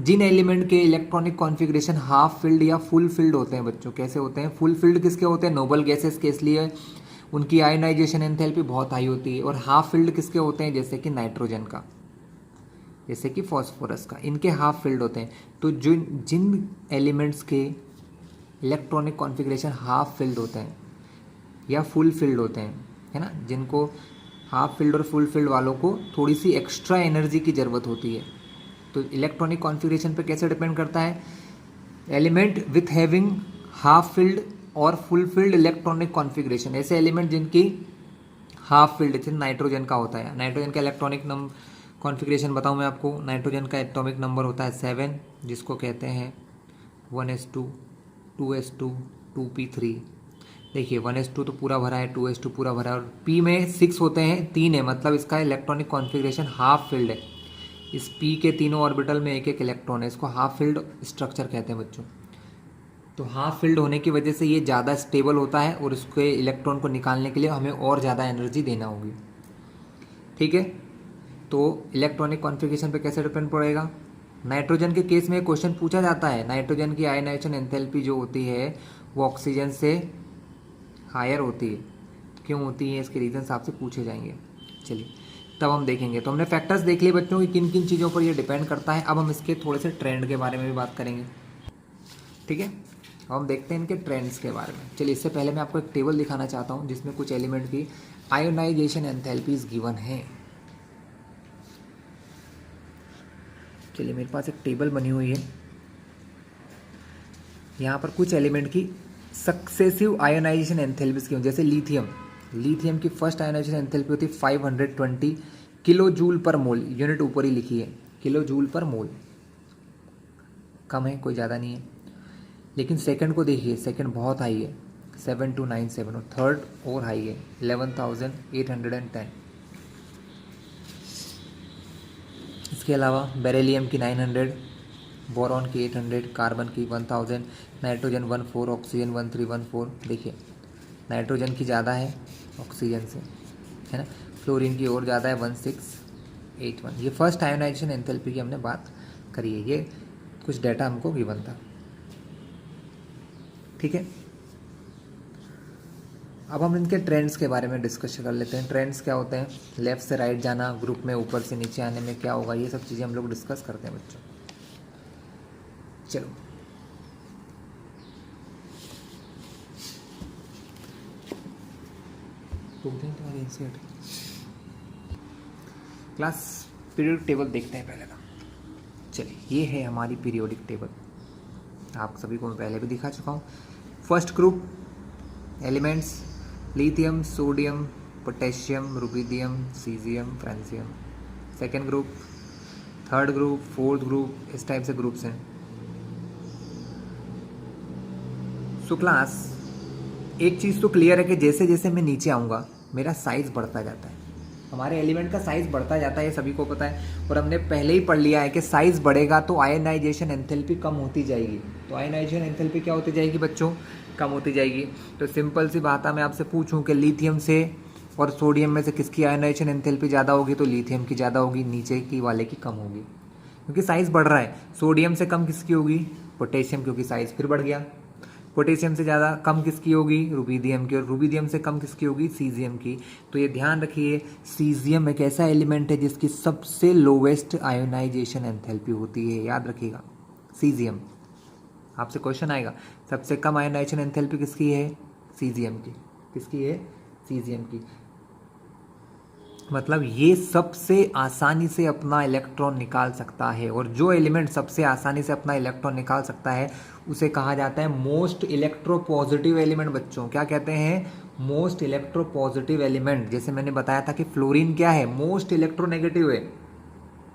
Speaker 1: जिन एलिमेंट के इलेक्ट्रॉनिक कॉन्फ़िगरेशन हाफ फिल्ड या फुल फिल्ड होते हैं बच्चों, कैसे होते हैं? फुल फिल्ड किसके होते हैं? नोबल गैसेस के, इसलिए उनकी आयोनाइजेशन एंथैल्पी बहुत हाई होती है। और हाफ फिल्ड किसके होते हैं? जैसे कि नाइट्रोजन का, जैसे कि फॉस्फोरस का, इनके हाफ फिल्ड होते हैं। तो जिन एलिमेंट्स के इलेक्ट्रॉनिक कॉन्फ़िगरेशन हाफ फिल्ड होते हैं या फुल फिल्ड होते हैं, है ना, जिनको हाफ फिल्ड और फुल फिल्ड वालों को थोड़ी सी एक्स्ट्रा एनर्जी की ज़रूरत होती है। तो इलेक्ट्रॉनिक कॉन्फ़िगरेशन पे कैसे डिपेंड करता है? Element with having half filled और फुल फिल्ड इलेक्ट्रॉनिक कॉन्फ़िगरेशन, ऐसे एलिमेंट जिनकी हाफ फील्ड, जैसे नाइट्रोजन का होता है। नाइट्रोजन का इलेक्ट्रॉनिक कॉन्फ़िगरेशन बताऊं मैं आपको। नाइट्रोजन का एटॉमिक नंबर होता है 7, जिसको कहते हैं 1s2, 2s2, 2p3। देखिए 1s2 तो पूरा भरा है, 2s2 पूरा भरा है, और p में 6 होते हैं, 3 है, मतलब इसका इलेक्ट्रॉनिक कॉन्फ़िगरेशन हाफ फील्ड है। इस p के तीनों ऑर्बिटल में एक एक इलेक्ट्रॉन है, इसको हाफ फील्ड स्ट्रक्चर कहते हैं बच्चों। तो हाफ फील्ड होने की वजह से ये ज़्यादा स्टेबल होता है, और इसके इलेक्ट्रॉन को निकालने के लिए हमें और ज़्यादा एनर्जी देना होगी। ठीक है, तो इलेक्ट्रॉनिक कॉन्फ़िगरेशन पे कैसे डिपेंड पड़ेगा? नाइट्रोजन के केस में क्वेश्चन पूछा जाता है, नाइट्रोजन की आयनाइजेशन एंथैल्पी जो होती है वो ऑक्सीजन से हायर होती है, क्यों होती है? इसके रीजंस आपसे पूछे जाएंगे। चलिए तब हम देखेंगे। तो हमने फैक्टर्स देख लिए बच्चों कि किन किन चीज़ों पर ये डिपेंड करता है। अब हम इसके थोड़े से ट्रेंड के बारे में भी बात करेंगे। ठीक है, अब हम देखते हैं इनके ट्रेंड्स के बारे में। चलिए इससे पहले मैं आपको एक टेबल दिखाना चाहता हूँ जिसमें कुछ एलिमेंट की आयोनाइजेशन एंथैल्पीज गिवन है। चलिए मेरे पास एक टेबल बनी हुई है, यहाँ पर कुछ एलिमेंट की सक्सेसिव आयोनाइजेशन एंथैल्पीज की, जैसे लिथियम की फर्स्ट आयोनाइजेशन एंथैल्पी होती है 520 किलो जूल पर मोल, यूनिट ऊपर ही लिखी है, किलो जूल पर मोल, कम है, कोई ज़्यादा नहीं है। लेकिन सेकंड को देखिए, सेकंड बहुत हाई है 7297, और थर्ड और हाई है 11810। इसके अलावा बेरिलियम की 900, बोरॉन की 800, कार्बन की 1000, नाइट्रोजन 14, ऑक्सीजन 1314। देखिए नाइट्रोजन की ज़्यादा है ऑक्सीजन से, है ना। फ्लोरीन की और ज़्यादा है 1681। ये फर्स्ट आयोनाइजेशन एंथैल्पी की हमने बात करी है, ये कुछ डाटा हमको गिवन था। ठीक है, अब हम इनके ट्रेंड्स के बारे में डिस्कस कर लेते हैं। ट्रेंड्स क्या होते हैं? लेफ्ट से राइट जाना, ग्रुप में ऊपर से नीचे आने में क्या होगा, ये सब चीज़ें हम लोग डिस्कस करते हैं बच्चों। चलो तुम्हारी इंसर्ट क्लास पीरियोडिक टेबल देखते हैं पहले का। चलिए ये है हमारी पीरियोडिक टेबल, आप सभी को मैं पहले भी दिखा चुका हूँ। First group elements lithium, sodium, potassium, rubidium, caesium, francium. Second group, third group, fourth group, इस टाइप से ग्रुप्स हैं। सो क्लास, एक चीज़ तो क्लियर है कि जैसे जैसे मैं नीचे आऊँगा मेरा साइज़ बढ़ता जाता है। हमारे एलिमेंट का साइज़ बढ़ता जाता है, ये सभी को पता है। और हमने पहले ही पढ़ लिया है कि साइज़ बढ़ेगा तो आयनाइजेशन एंथैल्पी कम होती जाएगी। तो आयनाइजेशन एंथैल्पी क्या होती जाएगी बच्चों? कम होती जाएगी। तो सिंपल सी बात है, मैं आपसे पूछूं कि लिथियम से और सोडियम में से किसकी आयनाइजेशन एंथैल्पी ज़्यादा होगी? तो लिथियम की ज़्यादा होगी, नीचे की वाले की कम होगी, क्योंकि साइज़ बढ़ रहा है। सोडियम से कम किसकी होगी? पोटेशियम, क्योंकि साइज़ फिर बढ़ गया। पोटेशियम से ज़्यादा कम किसकी होगी? रुबिडियम की। और रुबिडियम से कम किसकी होगी? सीजियम की। तो ये ध्यान रखिए, सीजियम एक ऐसा एलिमेंट है जिसकी सबसे लोवेस्ट आयोनाइजेशन एंथैल्पी होती है, याद रखिएगा। सीजियम, आपसे क्वेश्चन आएगा, सबसे कम आयोनाइजेशन एंथैल्पी किसकी है? सीजियम की। किसकी है? सीजियम की। मतलब ये सबसे आसानी से अपना इलेक्ट्रॉन निकाल सकता है, और जो एलिमेंट सबसे आसानी से अपना इलेक्ट्रॉन निकाल सकता है उसे कहा जाता है मोस्ट इलेक्ट्रोपॉजिटिव एलिमेंट। बच्चों क्या कहते हैं? Most electropositive element. जैसे मैंने बताया था कि फ्लोरीन क्या है? मोस्ट इलेक्ट्रोनेगेटिव है।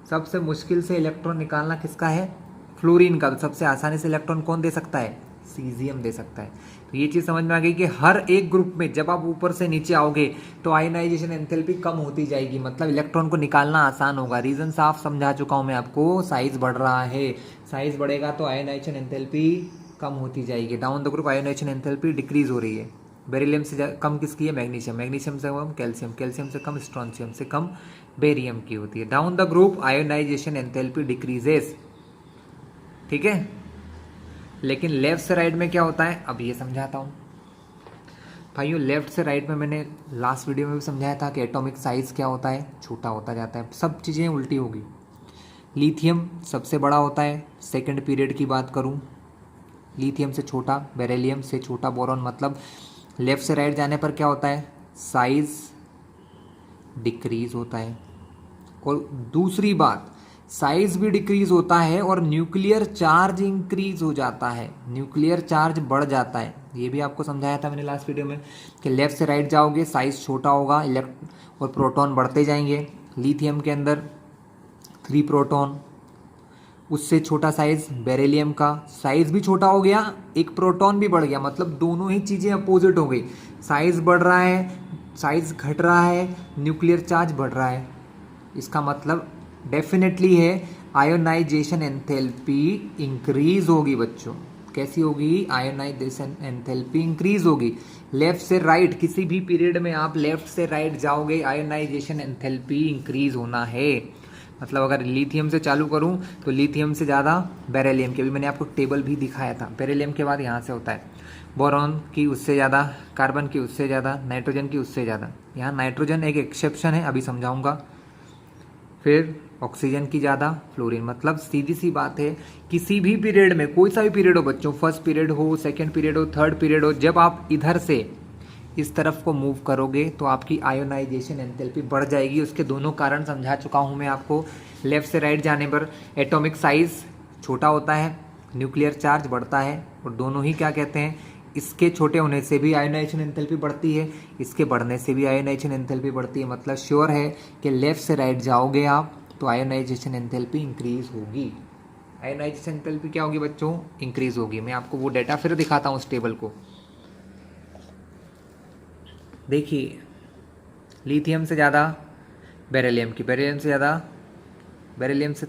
Speaker 1: सबसे मुश्किल से इलेक्ट्रॉन निकालना किसका है? फ्लोरीन का। तो सबसे आसानी से इलेक्ट्रॉन कौन दे सकता है? सीजियम दे सकता है। तो ये चीज़ समझ में आ गई कि हर एक ग्रुप में जब आप ऊपर से नीचे आओगे तो आयनाइजेशन एंथैल्पी कम होती जाएगी, मतलब इलेक्ट्रॉन को निकालना आसान होगा। रीजन साफ समझा चुका हूं मैं आपको, साइज बढ़ रहा है, साइज बढ़ेगा तो आयनाइजेशन एंथैल्पी कम होती जाएगी। Down the group ionization enthalpy decrease हो रही है। बेरिलियम से कम किसकी है? मैग्नीशियम। मैग्नीशियम से कम कैल्शियम। कैल्शियम से कम स्ट्रॉन्शियम से कम बेरियम की होती है। Down the group ionisation enthalpy decreases. ठीक है, लेकिन लेफ्ट से राइट में क्या होता है अब ये समझाता हूं भाइयों। लेफ्ट से राइट में मैंने लास्ट वीडियो में भी समझाया था कि एटॉमिक साइज क्या होता है? छोटा होता जाता है। सब चीज़ें उल्टी होगी। लिथियम सबसे बड़ा होता है, सेकंड पीरियड की बात करूं, लिथियम से छोटा, बेरिलियम से छोटा बोरॉन। मतलब लेफ्ट से राइट जाने पर क्या होता है? साइज डिक्रीज होता है। और दूसरी बात, साइज भी डिक्रीज होता है और न्यूक्लियर चार्ज इंक्रीज हो जाता है, न्यूक्लियर चार्ज बढ़ जाता है। ये भी आपको समझाया था मैंने लास्ट वीडियो में कि लेफ्ट से राइट जाओगे साइज छोटा होगा, और प्रोटॉन बढ़ते जाएंगे। लिथियम के अंदर 3 प्रोटॉन, उससे छोटा साइज बेरिलियम का, साइज भी छोटा हो गया, एक प्रोटॉन भी बढ़ गया। मतलब दोनों ही चीज़ें अपोजिट हो गई। साइज बढ़ रहा है, साइज घट रहा है, न्यूक्लियर चार्ज बढ़ रहा है। इसका मतलब डेफिनेटली है आयोनाइजेशन एंथैल्पी इंक्रीज होगी बच्चों। कैसी होगी? आयोनाइजेशन एंथैल्पी इंक्रीज होगी। लेफ्ट से राइट किसी भी पीरियड में आप लेफ्ट से राइट जाओगे, आयोनाइजेशन एंथैल्पी इंक्रीज होना है। मतलब अगर लिथियम से चालू करूं तो लिथियम से ज़्यादा बेरिलियम की। अभी मैंने आपको टेबल भी दिखाया था। बेरिलियम के बाद यहाँ से होता है बोरॉन की उससे ज़्यादा, कार्बन की उससे ज़्यादा, नाइट्रोजन की उससे ज़्यादा। यहाँ नाइट्रोजन एक एक्सेप्शन है, अभी समझाऊंगा। फिर ऑक्सीजन की ज़्यादा, फ्लोरीन। मतलब सीधी सी बात है, किसी भी पीरियड में, कोई सा भी पीरियड हो बच्चों, फर्स्ट पीरियड हो, सेकेंड पीरियड हो, थर्ड पीरियड हो, जब आप इधर से इस तरफ को मूव करोगे तो आपकी आयोनाइजेशन एंथैल्पी बढ़ जाएगी। उसके दोनों कारण समझा चुका हूँ मैं आपको। लेफ्ट से राइट जाने पर एटॉमिक साइज छोटा होता है, न्यूक्लियर चार्ज बढ़ता है, और दोनों ही क्या कहते हैं, इसके छोटे होने से भी आयोनाइजेशन एंथैल्पी बढ़ती है, इसके बढ़ने से भी आयोनाइजेशन एंथैल्पी बढ़ती है। मतलब श्योर है कि लेफ्ट से राइट जाओगे आप तो आयोनाइजेशन एंथैल्पी इंक्रीज होगी। आयोनाइजेशन एंथैल्पी क्या होगी बच्चों? इंक्रीज होगी। मैं आपको वो डेटा फिर दिखाता हूँ उस टेबल को। देखिए, लिथियम से ज़्यादा बेरिलियम की, बेरिलियम से ज़्यादा, बेरिलियम से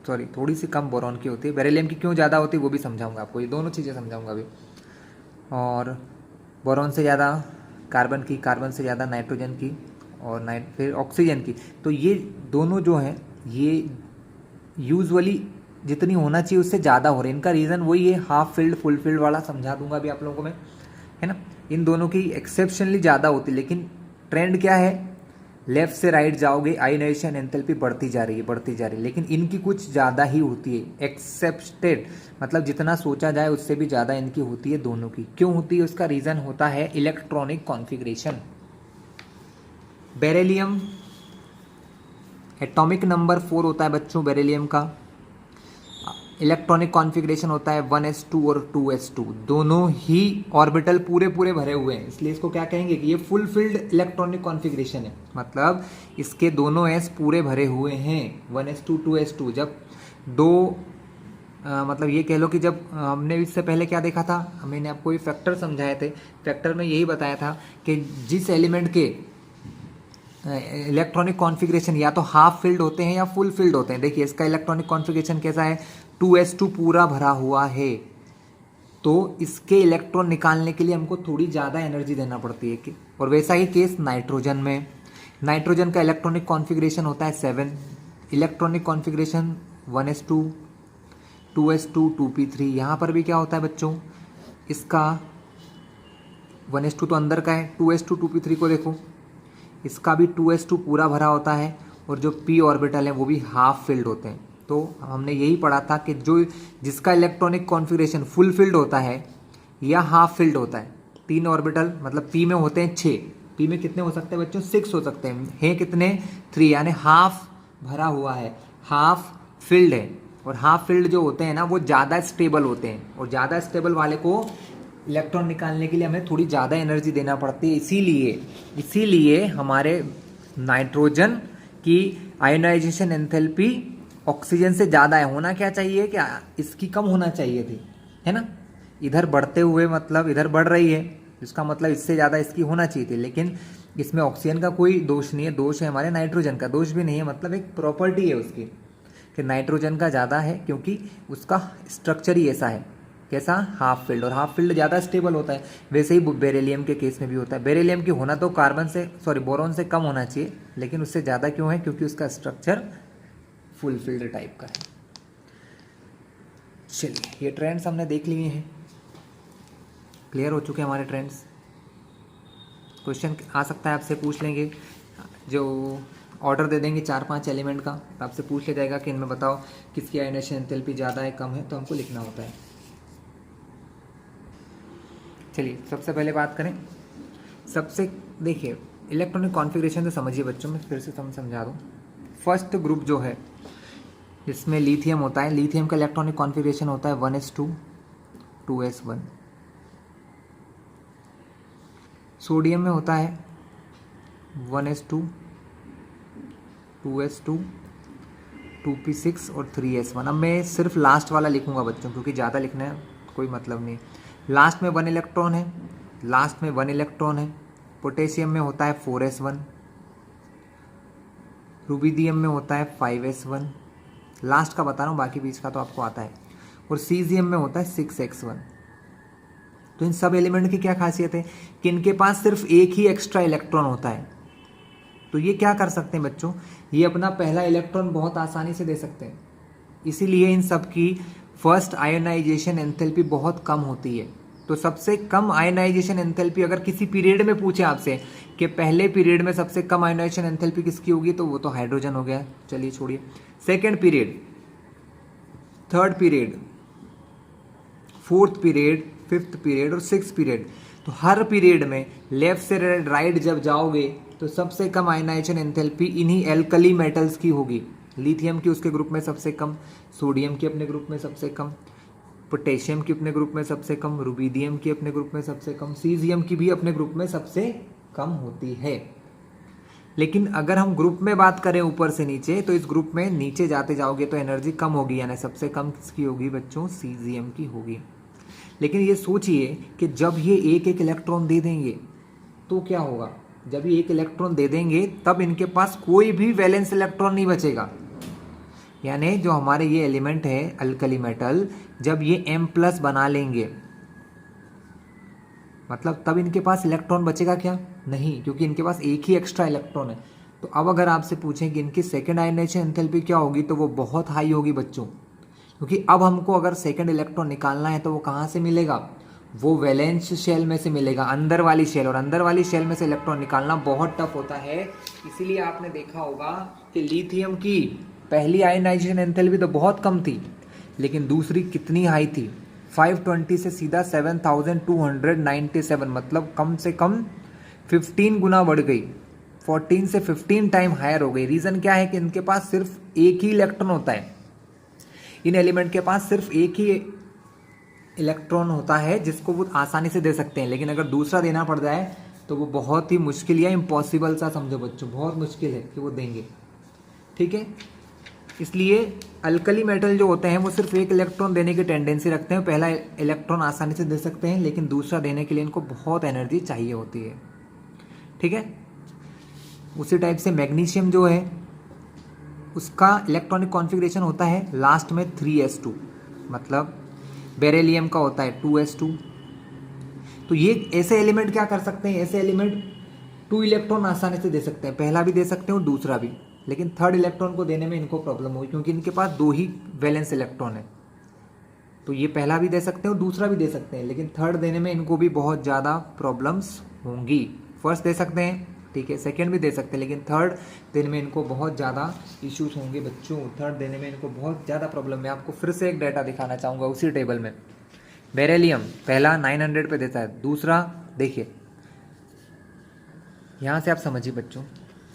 Speaker 1: सॉरी थोड़ी सी कम बोरॉन की होती है। बेरिलियम की क्यों ज़्यादा होती है वो भी समझाऊंगा आपको, ये दोनों चीज़ें समझाऊंगा अभी। और बोरॉन से ज़्यादा कार्बन की, कार्बन से ज़्यादा नाइट्रोजन की, और फिर ऑक्सीजन की। तो ये दोनों जो हैं ये यूजुअली जितनी होना चाहिए उससे ज़्यादा हो रही है। इनका रीज़न वही है, हाफ फिल्ड फुल फिल्ड वाला समझा दूंगा अभी आप लोगों को मैं, है ना। इन दोनों की एक्सेप्शनली ज़्यादा होती है, लेकिन ट्रेंड क्या है? लेफ्ट से राइट जाओगे आयोनाइजेशन एंथैल्पी बढ़ती जा रही है, बढ़ती जा रही है, लेकिन इनकी कुछ ज़्यादा ही होती है। एक्सेप्टेड मतलब जितना सोचा जाए उससे भी ज़्यादा इनकी होती है, दोनों की। क्यों होती है? उसका रीज़न होता है electronic configuration. Beryllium atomic number 4 होता है बच्चों बेरिलियम का। इलेक्ट्रॉनिक कॉन्फ़िगरेशन होता है 1s2 और 2s2, दोनों ही ऑर्बिटल पूरे पूरे भरे हुए हैं, इसलिए इसको क्या कहेंगे कि ये फुल फिल्ड इलेक्ट्रॉनिक कॉन्फ़िगरेशन है। मतलब इसके दोनों एस पूरे भरे हुए हैं 1s2 2s2। जब दो मतलब ये कह लो कि जब हमने इससे पहले क्या देखा था, मैंने आपको ये फैक्टर समझाए थे, फैक्टर में यही बताया था कि जिस एलिमेंट के इलेक्ट्रॉनिक कॉन्फ़िगरेशन या तो हाफ फिल्ड होते हैं या फुल फिल्ड होते हैं। देखिए इसका इलेक्ट्रॉनिक कॉन्फ़िगरेशन कैसा है, 2s2 पूरा भरा हुआ है, तो इसके इलेक्ट्रॉन निकालने के लिए हमको थोड़ी ज़्यादा एनर्जी देना पड़ती है कि, और वैसा ही केस नाइट्रोजन में। नाइट्रोजन का इलेक्ट्रॉनिक कॉन्फ़िगरेशन होता है 7, electronic configuration 1s2 2s2 2p3। यहाँ पर भी क्या होता है बच्चों, इसका 1s2 तो अंदर का है, 2s2 2p3 को देखो, इसका भी 2s2 पूरा भरा होता है और जो p ऑर्बिटल है वो भी हाफ फिल्ड होते हैं। तो हमने यही पढ़ा था कि जो जिसका इलेक्ट्रॉनिक कॉन्फ़िगरेशन फुल फिल्ड होता है या हाफ फिल्ड होता है, 3 ऑर्बिटल मतलब p में होते हैं 6, p में कितने हो सकते हैं बच्चों, 6 हो सकते हैं कितने 3, यानी हाफ भरा हुआ है, हाफ फिल्ड है। और हाफ फिल्ड जो होते हैं ना वो ज़्यादा स्टेबल होते हैं, और ज़्यादा स्टेबल वाले को इलेक्ट्रॉन निकालने के लिए हमें थोड़ी ज़्यादा एनर्जी देना पड़ती है। इसीलिए हमारे नाइट्रोजन की आयोनाइजेशन एंथैल्पी ऑक्सीजन से ज़्यादा है। होना क्या चाहिए, क्या इसकी कम होना चाहिए थी, है ना। इधर बढ़ते हुए मतलब इधर बढ़ रही है, इसका मतलब इससे ज़्यादा इसकी होना चाहिए थी, लेकिन इसमें ऑक्सीजन का कोई दोष नहीं है, दोष है हमारे नाइट्रोजन का। दोष भी नहीं है, मतलब एक प्रॉपर्टी है उसकी कि नाइट्रोजन का ज़्यादा है, क्योंकि उसका स्ट्रक्चर ही ऐसा है, कैसा, हाफ फिल्ड, और हाफ फिल्ड ज़्यादा स्टेबल होता है। वैसे ही बेरिलियम के केस में भी होता है। बेरिलियम की होना तो बोरोन से कम होना चाहिए, लेकिन उससे ज़्यादा क्यों है, क्योंकि उसका स्ट्रक्चर फुल फिल्ड टाइप का है। चलिए ये ट्रेंड्स हमने देख लिए हैं, क्लियर हो चुके हैं हमारे ट्रेंड्स। क्वेश्चन आ सकता है, आपसे पूछ लेंगे, जो ऑर्डर दे देंगे 4-5 एलिमेंट का, तो आपसे पूछ लिया जाएगा कि इनमें बताओ किसकी आयोनाइजेशन एंथैल्पी ज़्यादा है कम है, तो हमको लिखना होता है। चलिए सबसे पहले बात करें, देखिए इलेक्ट्रॉनिक कॉन्फ़िगरेशन तो समझिए बच्चों, मैं फिर से समझा दूँ। फर्स्ट ग्रुप जो है जिसमें लिथियम होता है, लिथियम का इलेक्ट्रॉनिक कॉन्फ़िगरेशन होता है 1s2 2s1। सोडियम में होता है 1s2 2s2 2p6 और 3s1। अब मैं सिर्फ लास्ट वाला लिखूंगा बच्चों, क्योंकि ज़्यादा लिखना है कोई मतलब नहीं। लास्ट में 1 इलेक्ट्रॉन है, लास्ट में 1 इलेक्ट्रॉन है। पोटेशियम में होता है 4s1, रुबिडियम में होता है 5s1, लास्ट का बता रहा हूँ, बाकी बीच का तो आपको आता है। और सीजियम में होता है 6x1। तो इन सब एलिमेंट की क्या खासियत है कि इनके पास सिर्फ एक ही एक्स्ट्रा इलेक्ट्रॉन होता है। तो ये क्या कर सकते हैं बच्चों, ये अपना पहला इलेक्ट्रॉन बहुत आसानी से दे सकते हैं, इसीलिए इन सब की फर्स्ट आयोनाइजेशन एंथैल्पी बहुत कम होती है। तो सबसे कम आयोनाइजेशन एंथैल्पी अगर किसी पीरियड में पूछे आपसे कि पहले पीरियड में सबसे कम आयोनाइजेशन एंथैल्पी किसकी होगी, तो वो तो हाइड्रोजन हो गया। चलिए छोड़िए, second period, third period, fourth period, fifth period और सिक्स पीरियड, तो हर पीरियड में लेफ्ट से राइट जब जाओगे तो सबसे कम आयनाइजेशन एंथैल्पी इन्हीं एल्कली मेटल्स की होगी। लिथियम की उसके ग्रुप में सबसे कम, सोडियम की अपने ग्रुप में सबसे कम, पोटेशियम की अपने ग्रुप में सबसे कम, रुबिडियम की अपने ग्रुप में सबसे कम, सीजियम की भी अपने ग्रुप में सबसे कम होती है। लेकिन अगर हम ग्रुप में बात करें ऊपर से नीचे, तो इस ग्रुप में नीचे जाते जाओगे तो एनर्जी कम होगी, यानी सबसे कम किसकी होगी बच्चों, सीजियम की होगी। लेकिन ये सोचिए कि जब ये एक एक इलेक्ट्रॉन दे देंगे तो क्या होगा, जब ये एक इलेक्ट्रॉन दे देंगे तब इनके पास कोई भी वैलेंस इलेक्ट्रॉन नहीं बचेगा। यानी जो हमारे ये एलिमेंट है अल्कली मेटल, जब ये M+ बना लेंगे मतलब तब इनके पास इलेक्ट्रॉन बचेगा क्या, नहीं, क्योंकि इनके पास एक ही एक्स्ट्रा इलेक्ट्रॉन है। तो अब अगर आपसे पूछें कि इनकी सेकेंड आयनाइजेशन एंथैल्पी क्या होगी, तो वो बहुत हाई होगी बच्चों, क्योंकि अब हमको अगर सेकेंड इलेक्ट्रॉन निकालना है तो वो कहाँ से मिलेगा, वो वैलेंस शेल में से मिलेगा, अंदर वाली शेल, और अंदर वाली शेल में से इलेक्ट्रॉन निकालना बहुत टफ होता है। इसीलिए आपने देखा होगा कि लिथियम की पहली आयनाइजेशन एंथैल्पी तो बहुत कम थी, लेकिन दूसरी कितनी हाई थी, 520 से सीधा 7297, मतलब कम से कम 15 गुना बढ़ गई, 14 से 15 टाइम हायर हो गई। रीज़न क्या है कि इनके पास सिर्फ एक ही इलेक्ट्रॉन होता है, इन एलिमेंट के पास सिर्फ एक ही इलेक्ट्रॉन होता है जिसको वो आसानी से दे सकते हैं, लेकिन अगर दूसरा देना पड़ जाए तो वो बहुत ही मुश्किल या इम्पॉसिबल सा समझो बच्चों, बहुत मुश्किल है कि वो देंगे। ठीक है, इसलिए अल्कली मेटल जो होते हैं वो सिर्फ एक इलेक्ट्रॉन देने की टेंडेंसी रखते हैं। पहला इलेक्ट्रॉन आसानी से दे सकते हैं, लेकिन दूसरा देने के लिए इनको बहुत एनर्जी चाहिए होती है। ठीक है, उसी टाइप से मैग्नीशियम जो है उसका इलेक्ट्रॉनिक कॉन्फ़िगरेशन होता है लास्ट में 3s2, मतलब बेरिलियम का होता है 2s2। तो ये ऐसे एलिमेंट क्या कर सकते हैं, ऐसे एलिमेंट 2 इलेक्ट्रॉन आसानी से दे सकते हैं, पहला भी दे सकते हैं और दूसरा भी, लेकिन थर्ड इलेक्ट्रॉन को देने में इनको प्रॉब्लम होगी क्योंकि इनके पास 2 ही वैलेंस इलेक्ट्रॉन है। तो ये पहला भी दे सकते हैं और दूसरा भी दे सकते हैं, लेकिन थर्ड देने में इनको भी बहुत ज़्यादा प्रॉब्लम्स होंगी। फर्स्ट दे सकते हैं, ठीक है, सेकेंड भी दे सकते हैं, लेकिन थर्ड देने में इनको बहुत ज़्यादा इश्यूज होंगे बच्चों। थर्ड देने में इनको बहुत ज़्यादा प्रॉब्लम। मैं आपको फिर से एक डाटा दिखाना चाहूँगा उसी टेबल में। बेरिलियम पहला 900 पे देता है, दूसरा देखिए यहाँ से आप समझिए बच्चों,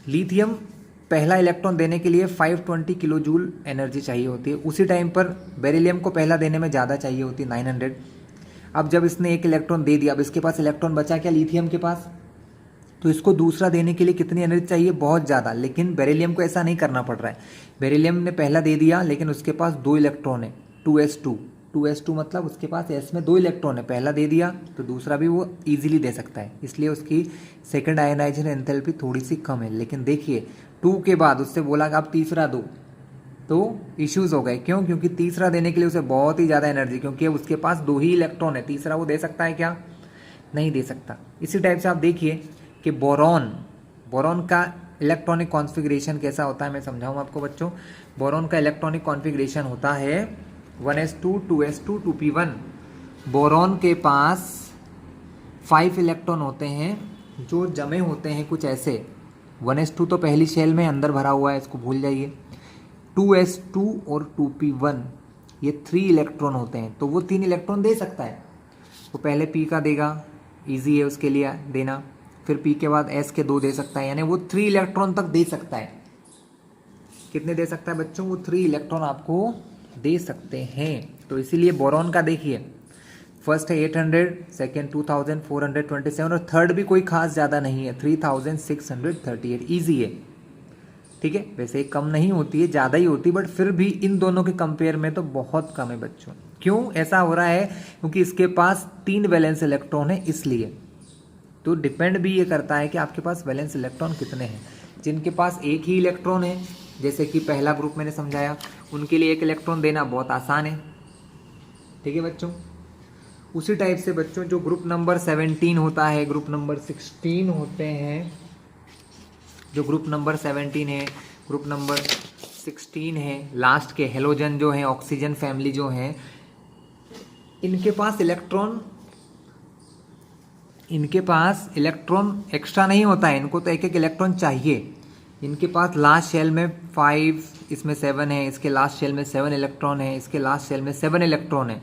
Speaker 1: लिथियम पहला इलेक्ट्रॉन देने के लिए 520 किलो जूल एनर्जी चाहिए होती है, उसी टाइम पर बेरिलियम को पहला देने में ज़्यादा चाहिए होती है 900। अब जब इसने एक इलेक्ट्रॉन दे दिया, अब इसके पास इलेक्ट्रॉन बचा क्या लिथियम के पास, तो इसको दूसरा देने के लिए कितनी एनर्जी चाहिए, बहुत ज़्यादा। लेकिन बेरिलियम को ऐसा नहीं करना पड़ रहा है, बेरिलियम ने पहला दे दिया लेकिन उसके पास 2 इलेक्ट्रॉन है, 2s2 मतलब उसके पास s में 2 इलेक्ट्रॉन है, पहला दे दिया तो दूसरा भी वो इजीली दे सकता है, इसलिए उसकी सेकंड आयनाइजेशन एंथैल्पी थोड़ी सी कम है। लेकिन देखिए 2 के बाद उससे बोला कि आप तीसरा दो, तो इश्यूज हो गए। क्यों? क्योंकि तीसरा देने के लिए उसे बहुत ही ज़्यादा एनर्जी, क्योंकि अब उसके पास 2 ही इलेक्ट्रॉन है, तीसरा वो दे सकता है क्या, नहीं दे सकता। इसी टाइप से आप देखिए कि बोरॉन का इलेक्ट्रॉनिक कॉन्फ़िगरेशन कैसा होता है, मैं समझाऊँ आपको बच्चों। बोरॉन का इलेक्ट्रॉनिक कॉन्फ़िगरेशन होता है 1s2 2s2 2p1। बोरॉन के पास 5 इलेक्ट्रॉन होते हैं जो जमे होते हैं कुछ ऐसे। 1s2 तो पहली शेल में अंदर भरा हुआ है, इसको भूल जाइए। 2s2 और 2p1 ये 3 इलेक्ट्रॉन होते हैं, तो वो 3 इलेक्ट्रॉन दे सकता है। वो पहले p का देगा, ईजी है उसके लिए देना, फिर p के बाद s के 2 दे सकता है, यानी वो 3 इलेक्ट्रॉन तक दे सकता है। कितने दे सकता है बच्चों, वो 3 इलेक्ट्रॉन आपको दे सकते हैं। तो इसीलिए बोरॉन का देखिए, फर्स्ट है 800, सेकेंड 2427 और थर्ड भी कोई खास ज़्यादा नहीं है 3638, ईजी है। ठीक है, वैसे कम नहीं होती है, ज़्यादा ही होती है, बट फिर भी इन दोनों के कंपेयर में तो बहुत कम है बच्चों। क्यों ऐसा हो रहा है, क्योंकि इसके पास 3 वैलेंस इलेक्ट्रॉन है, इसलिए। तो डिपेंड भी ये करता है कि आपके पास वैलेंस इलेक्ट्रॉन कितने हैं। जिनके पास एक ही इलेक्ट्रॉन है, जैसे कि पहला ग्रुप मैंने समझाया, उनके लिए एक इलेक्ट्रॉन देना बहुत आसान है। ठीक है बच्चों, उसी टाइप से बच्चों जो ग्रुप नंबर 17 होता है, ग्रुप नंबर 16 होते हैं, जो ग्रुप नंबर 17 है, ग्रुप नंबर 16 है, लास्ट के हेलोजन जो है, ऑक्सीजन फैमिली जो है, इनके पास इलेक्ट्रॉन एक्स्ट्रा नहीं होता है, इनको तो एक एक इलेक्ट्रॉन चाहिए। इनके पास लास्ट शेल में 5, इसमें 7 है, इसके लास्ट शेल में 7 इलेक्ट्रॉन है, इसके लास्ट शेल में 7 इलेक्ट्रॉन है।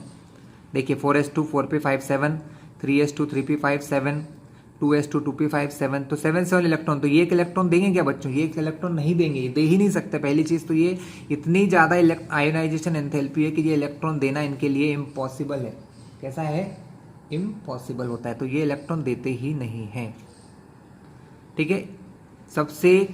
Speaker 1: देखिए 4s2 4p5 7, 3s2 3p5 7, 2s2 2p5 7, तो 7 इलेक्ट्रॉन। तो ये एक इलेक्ट्रॉन देंगे क्या बच्चों, ये एक इलेक्ट्रॉन नहीं देंगे, दे ही नहीं सकते। पहली चीज़ तो ये इतनी ज़्यादा आयोनाइजेशन एंथैल्पी है कि ये इलेक्ट्रॉन देना इनके लिए इम्पॉसिबल है। कैसा है, इम्पॉसिबल होता है, तो ये इलेक्ट्रॉन देते ही नहीं हैं। ठीक है, सबसे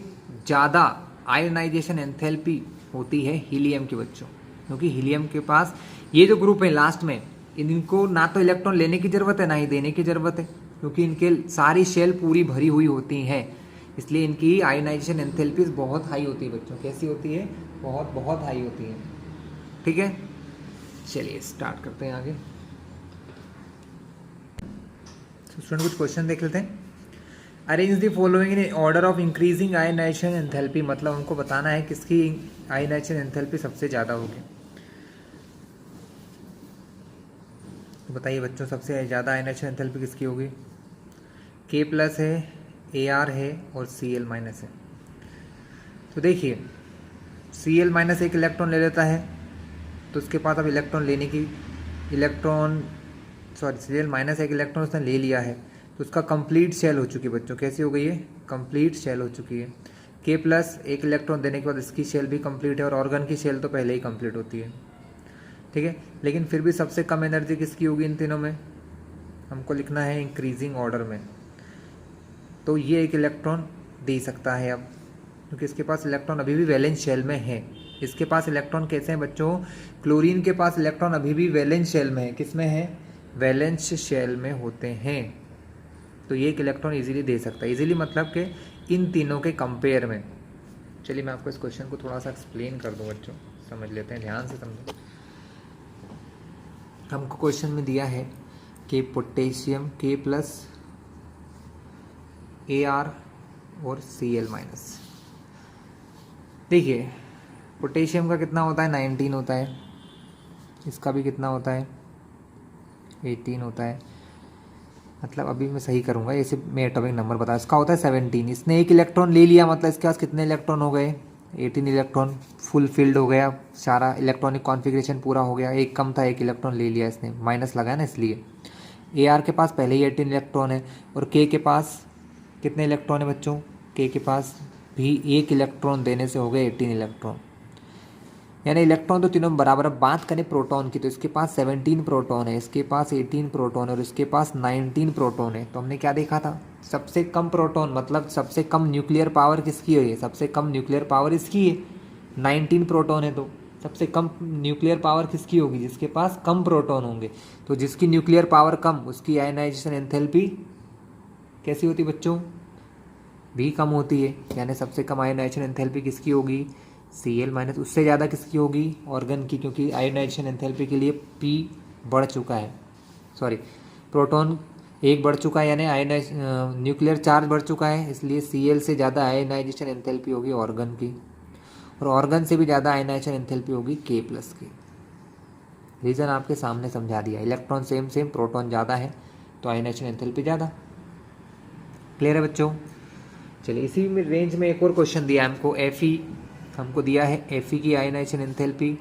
Speaker 1: ज़्यादा आयोनाइजेशन एंथैल्पी होती है हीलियम के बच्चों, क्योंकि हीलियम के पास ये जो ग्रुप है लास्ट में, इनको ना तो इलेक्ट्रॉन लेने की ज़रूरत है ना ही देने की ज़रूरत है, क्योंकि इनके सारी शेल पूरी भरी हुई होती हैं, इसलिए इनकी आयोनाइजेशन एंथैल्पी बहुत हाई होती है बच्चों। कैसी होती है, बहुत बहुत हाई होती है। ठीक है, चलिए स्टार्ट करते हैं आगे। स्टूडेंट कुछ क्वेश्चन देख लेते हैं। Arrange the following in order of increasing ionisation enthalpy, मतलब हमको बताना है किसकी आयोनाइजेशन एंथैल्पी सबसे ज़्यादा होगी। तो बताइए बच्चों, सबसे ज़्यादा आयोनाइजेशन एंथैल्पी किसकी होगी। K+ है, Ar है और Cl- है। तो देखिए Cl- एक इलेक्ट्रॉन ले लेता है, तो उसके पास अब Cl- एक इलेक्ट्रॉन उसने ले लिया है, तो उसका कंप्लीट शेल हो चुकी है बच्चों। कैसी हो गई है, कंप्लीट शेल हो चुकी है। K+ एक इलेक्ट्रॉन देने के बाद इसकी शेल भी कंप्लीट है, और ऑर्गन की शेल तो पहले ही कंप्लीट होती है। ठीक है। लेकिन फिर भी सबसे कम एनर्जी किसकी होगी इन तीनों में, हमको लिखना है इंक्रीजिंग ऑर्डर में। तो ये एक इलेक्ट्रॉन दे सकता है अब, क्योंकि इसके पास इलेक्ट्रॉन अभी भी वैलेंस शेल में है। इसके पास इलेक्ट्रॉन कैसे हैं बच्चों, क्लोरीन के पास इलेक्ट्रॉन अभी भी वैलेंस शेल में है। किस में है, वैलेंस शेल में होते हैं। तो ये एक इलेक्ट्रॉन इजीली दे सकता है। इजीली मतलब कि इन तीनों के कंपेयर में। चलिए मैं आपको इस क्वेश्चन को थोड़ा सा एक्सप्लेन कर दूं बच्चों, समझ लेते हैं, ध्यान से समझो। हमको क्वेश्चन में दिया है कि पोटेशियम K प्लस AR और Cl माइनस। देखिए पोटेशियम का कितना होता है 19 होता है, इसका भी कितना होता है 18 होता है। मतलब अभी मैं सही करूँगा, ऐसे मैं एटॉमिक नंबर बता, इसका होता है 17। इसने एक इलेक्ट्रॉन ले लिया, मतलब इसके पास कितने इलेक्ट्रॉन हो गए 18 इलेक्ट्रॉन, फुल फिल्ड हो गया, सारा इलेक्ट्रॉनिक कॉन्फ़िगरेशन पूरा हो गया। एक कम था, एक इलेक्ट्रॉन ले लिया इसने, माइनस लगाया ना इसलिए। AR के पास पहले ही 18 इलेक्ट्रॉन है और K के पास कितने इलेक्ट्रॉन है बच्चों, K के पास भी एक इलेक्ट्रॉन देने से हो गए 18 इलेक्ट्रॉन, यानी इलेक्ट्रॉन तो तीनों बराबर। अब बात करें प्रोटॉन की, तो इसके पास 17 प्रोटॉन है, इसके पास 18 प्रोटॉन है और इसके पास 19 प्रोटॉन है। तो हमने क्या देखा था, सबसे कम प्रोटॉन मतलब सबसे कम न्यूक्लियर पावर किसकी है, सबसे कम न्यूक्लियर पावर इसकी है, 19 प्रोटॉन है। तो सबसे कम न्यूक्लियर पावर किसकी होगी, जिसके पास कम प्रोटॉन होंगे। तो जिसकी न्यूक्लियर पावर कम, उसकी आयनाइजेशन एंथैल्पी कैसी होती बच्चों, भी कम होती है। यानी सबसे कम आयनाइजेशन एंथैल्पी किसकी होगी, Cl माइनस। उससे ज़्यादा किसकी होगी, ऑर्गन की, क्योंकि आयनाइजेशन एंथैल्पी के लिए P बढ़ चुका है, सॉरी प्रोटॉन एक बढ़ चुका है, यानी आयनाइज न्यूक्लियर चार्ज बढ़ चुका है, इसलिए Cl से ज़्यादा आयनाइजेशन एंथैल्पी होगी ऑर्गन की, और ऑर्गन से भी ज़्यादा आयनाइजेशन एंथैल्पी होगी K प्लस की। रीज़न आपके सामने समझा दिया, इलेक्ट्रॉन सेम सेम, प्रोटॉन ज़्यादा है तो आयनाइजेशन एंथैल्पी ज़्यादा। क्लियर है बच्चों। चलिए इसी में रेंज में एक और क्वेश्चन दिया हमको, Fe हमको दिया है Fe की आयनाइजेशन एंथैल्पी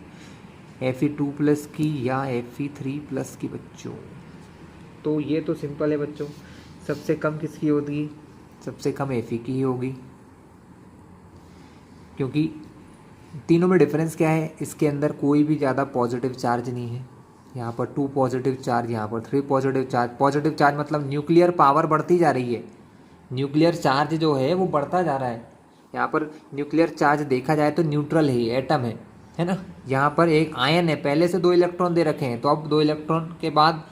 Speaker 1: Fe2 प्लस की या Fe3 प्लस की बच्चों। तो ये तो सिंपल है बच्चों, सबसे कम किसकी होगी, सबसे कम Fe की ही होगी, क्योंकि तीनों में डिफरेंस क्या है, इसके अंदर कोई भी ज़्यादा पॉजिटिव चार्ज नहीं है। यहाँ पर 2 पॉजिटिव चार्ज, यहाँ पर 3 पॉजिटिव चार्ज। पॉजिटिव चार्ज मतलब न्यूक्लियर पावर बढ़ती जा रही है, न्यूक्लियर चार्ज जो है वो बढ़ता जा रहा है। यहाँ पर न्यूक्लियर चार्ज देखा जाए तो न्यूट्रल है, एटम है ना। यहाँ पर एक आयन है, पहले से 2 इलेक्ट्रॉन दे रखे हैं, तो अब 2 इलेक्ट्रॉन के बाद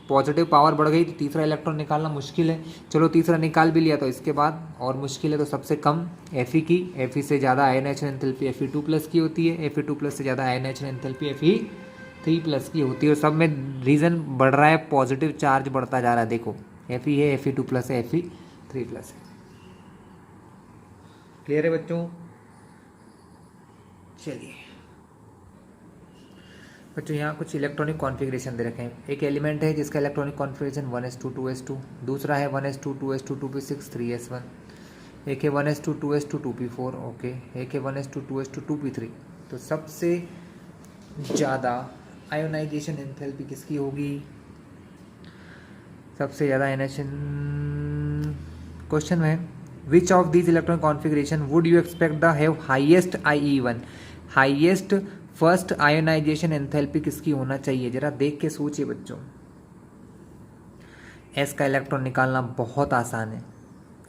Speaker 1: पॉजिटिव पावर बढ़ गई तो तीसरा इलेक्ट्रॉन निकालना मुश्किल है। चलो तीसरा निकाल भी लिया तो इसके बाद और मुश्किल है, तो सबसे कम Fe की, Fe से ज़्यादा आयनाइजेशन एंथैल्पी Fe2 प्लस की होती है, Fe2 प्लस से ज़्यादा आयनाइजेशन एंथैल्पी Fe3 प्लस की होती है। और सब में रीज़न बढ़ रहा है, पॉजिटिव चार्ज बढ़ता जा रहा है। देखो Fe है, Fe2 प्लस है, Fe3 प्लस है। क्लियर है बच्चों। चलिए बच्चों यहाँ कुछ इलेक्ट्रॉनिक कॉन्फ़िगरेशन दे रखे हैं। एक एलिमेंट है जिसका इलेक्ट्रॉनिक कॉन्फ़िगरेशन 1s2 2s2, दूसरा है 1s2 2s2 2p6 3s1, एक है 1s2 2s2 2p4, ओके, एक है 1s2 2s2 2p3। तो सबसे ज़्यादा आयोनाइजेशन एंथैल्पी किसकी होगी, सबसे ज़्यादा आयोनाइजेशन। क्वेश्चन में which of these electronic configuration would you expect the have highest IE1, highest first ionization enthalpy किसकी होना चाहिए, जरा देख के सोचिए बच्चों। S का इलेक्ट्रॉन निकालना बहुत आसान है,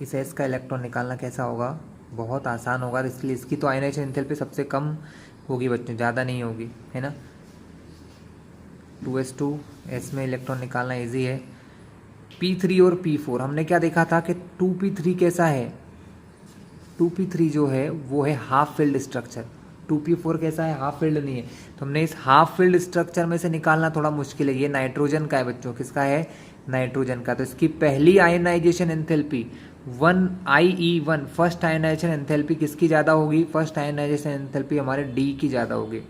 Speaker 1: इस S का इलेक्ट्रॉन निकालना कैसा होगा, बहुत आसान होगा, इसलिए इसकी तो आयोनाइजेशन एंथैल्पी सबसे कम होगी बच्चों, ज़्यादा नहीं होगी, है ना। 2s2 S में इलेक्ट्रॉन निकालना इजी है। P3 और P4 हमने क्या देखा था कि 2p3 कैसा है, 2p3 जो है वो है हाफ फिल्ड स्ट्रक्चर, 2p4 कैसा है, हाफ फील्ड नहीं है। तो हमने इस हाफ फील्ड स्ट्रक्चर में से निकालना थोड़ा मुश्किल है। ये नाइट्रोजन का है बच्चों, किसका है, नाइट्रोजन का। तो इसकी पहली ionization enthalpy 1IE1, first ionization enthalpy किसकी ज़्यादा होगी, फर्स्ट आयनाइजेशन एंथैल्पी हमारे D की ज़्यादा होगी,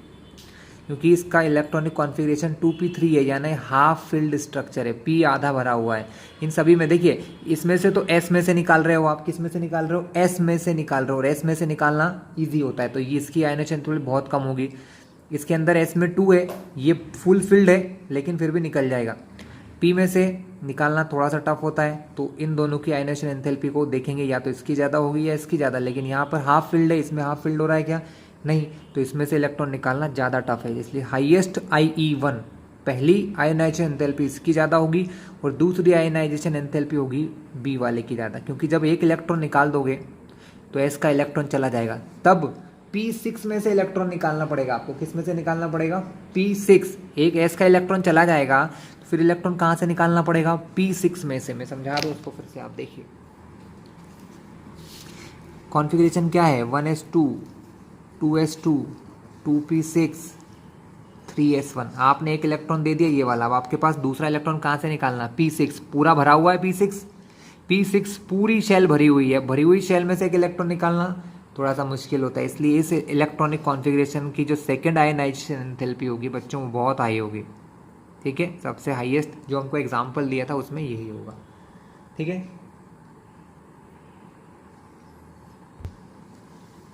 Speaker 1: क्योंकि इसका इलेक्ट्रॉनिक कॉन्फ़िगरेशन 2p3 है, यानी हाफ फील्ड स्ट्रक्चर है, P आधा भरा हुआ है। इन सभी में देखिए, इसमें से तो S में से निकाल रहे हो आप, किस में से निकाल रहे हो, S में से निकाल रहे हो, और S में से निकालना इजी होता है, तो ये इसकी आयनाइजेशन थोड़ी बहुत कम होगी। इसके अंदर S में 2 है, ये फुल फील्ड है लेकिन फिर भी निकल जाएगा। P में से निकालना थोड़ा सा टफ होता है, तो इन दोनों की आयनाइजेशन एंथैल्पी को देखेंगे, या तो इसकी ज़्यादा होगी या इसकी ज़्यादा, लेकिन यहाँ पर हाफ फील्ड है, इसमें हाफ फील्ड हो रहा है क्या, नहीं, तो इसमें से इलेक्ट्रॉन निकालना ज़्यादा टफ है, इसलिए हाईएस्ट IE1 पहली आयनाइजेशन एंथैल्पी इसकी ज़्यादा होगी और दूसरी आयनाइजेशन एंथैल्पी होगी बी वाले की ज़्यादा, क्योंकि जब एक इलेक्ट्रॉन निकाल दोगे तो एस का इलेक्ट्रॉन चला जाएगा, तब P6 में से इलेक्ट्रॉन निकालना पड़ेगा आपको। किस में से निकालना पड़ेगा? P6। एक एस का इलेक्ट्रॉन चला जाएगा तो फिर इलेक्ट्रॉन कहाँ से निकालना पड़ेगा? P6 में से। मैं समझा दूँ उसको फिर से, आप देखिए कॉन्फ़िगरेशन क्या है, 1s2 2s2 2p6 3s1। आपने एक इलेक्ट्रॉन दे दिया ये वाला, अब आपके पास दूसरा इलेक्ट्रॉन कहाँ से निकालना? P6 पूरा भरा हुआ है, P6 पूरी शेल भरी हुई है, भरी हुई शेल में से एक इलेक्ट्रॉन निकालना थोड़ा सा मुश्किल होता है, इसलिए इस इलेक्ट्रॉनिक कॉन्फ़िगरेशन की जो सेकंड आयनाइजेशन एंथैल्पी होगी बच्चों वो बहुत हाई होगी। ठीक है, सबसे हाईएस्ट जो हमको एग्जाम्पल दिया था उसमें यही होगा। ठीक है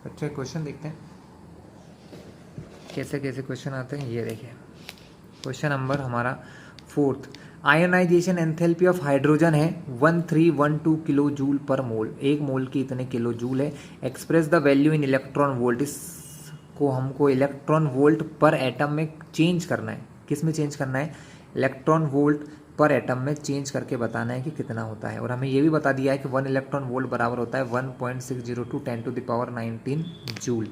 Speaker 1: बच्चों, क्वेश्चन देखते हैं कैसे कैसे क्वेश्चन आते हैं। ये देखिए क्वेश्चन नंबर हमारा 4th, ionisation enthalpy of hydrogen है 1312 किलो जूल पर मोल, एक मोल की इतने किलो जूल है। Express the value in electron volt, इसको हमको इलेक्ट्रॉन वोल्ट पर एटम में चेंज करना है। किस में चेंज करना है? इलेक्ट्रॉन वोल्ट पर एटम में चेंज करके बताना है कि कितना होता है। और हमें ये भी बता दिया है कि 1 इलेक्ट्रॉन वोल्ट बराबर होता है 1.602 10⁻19 जूल।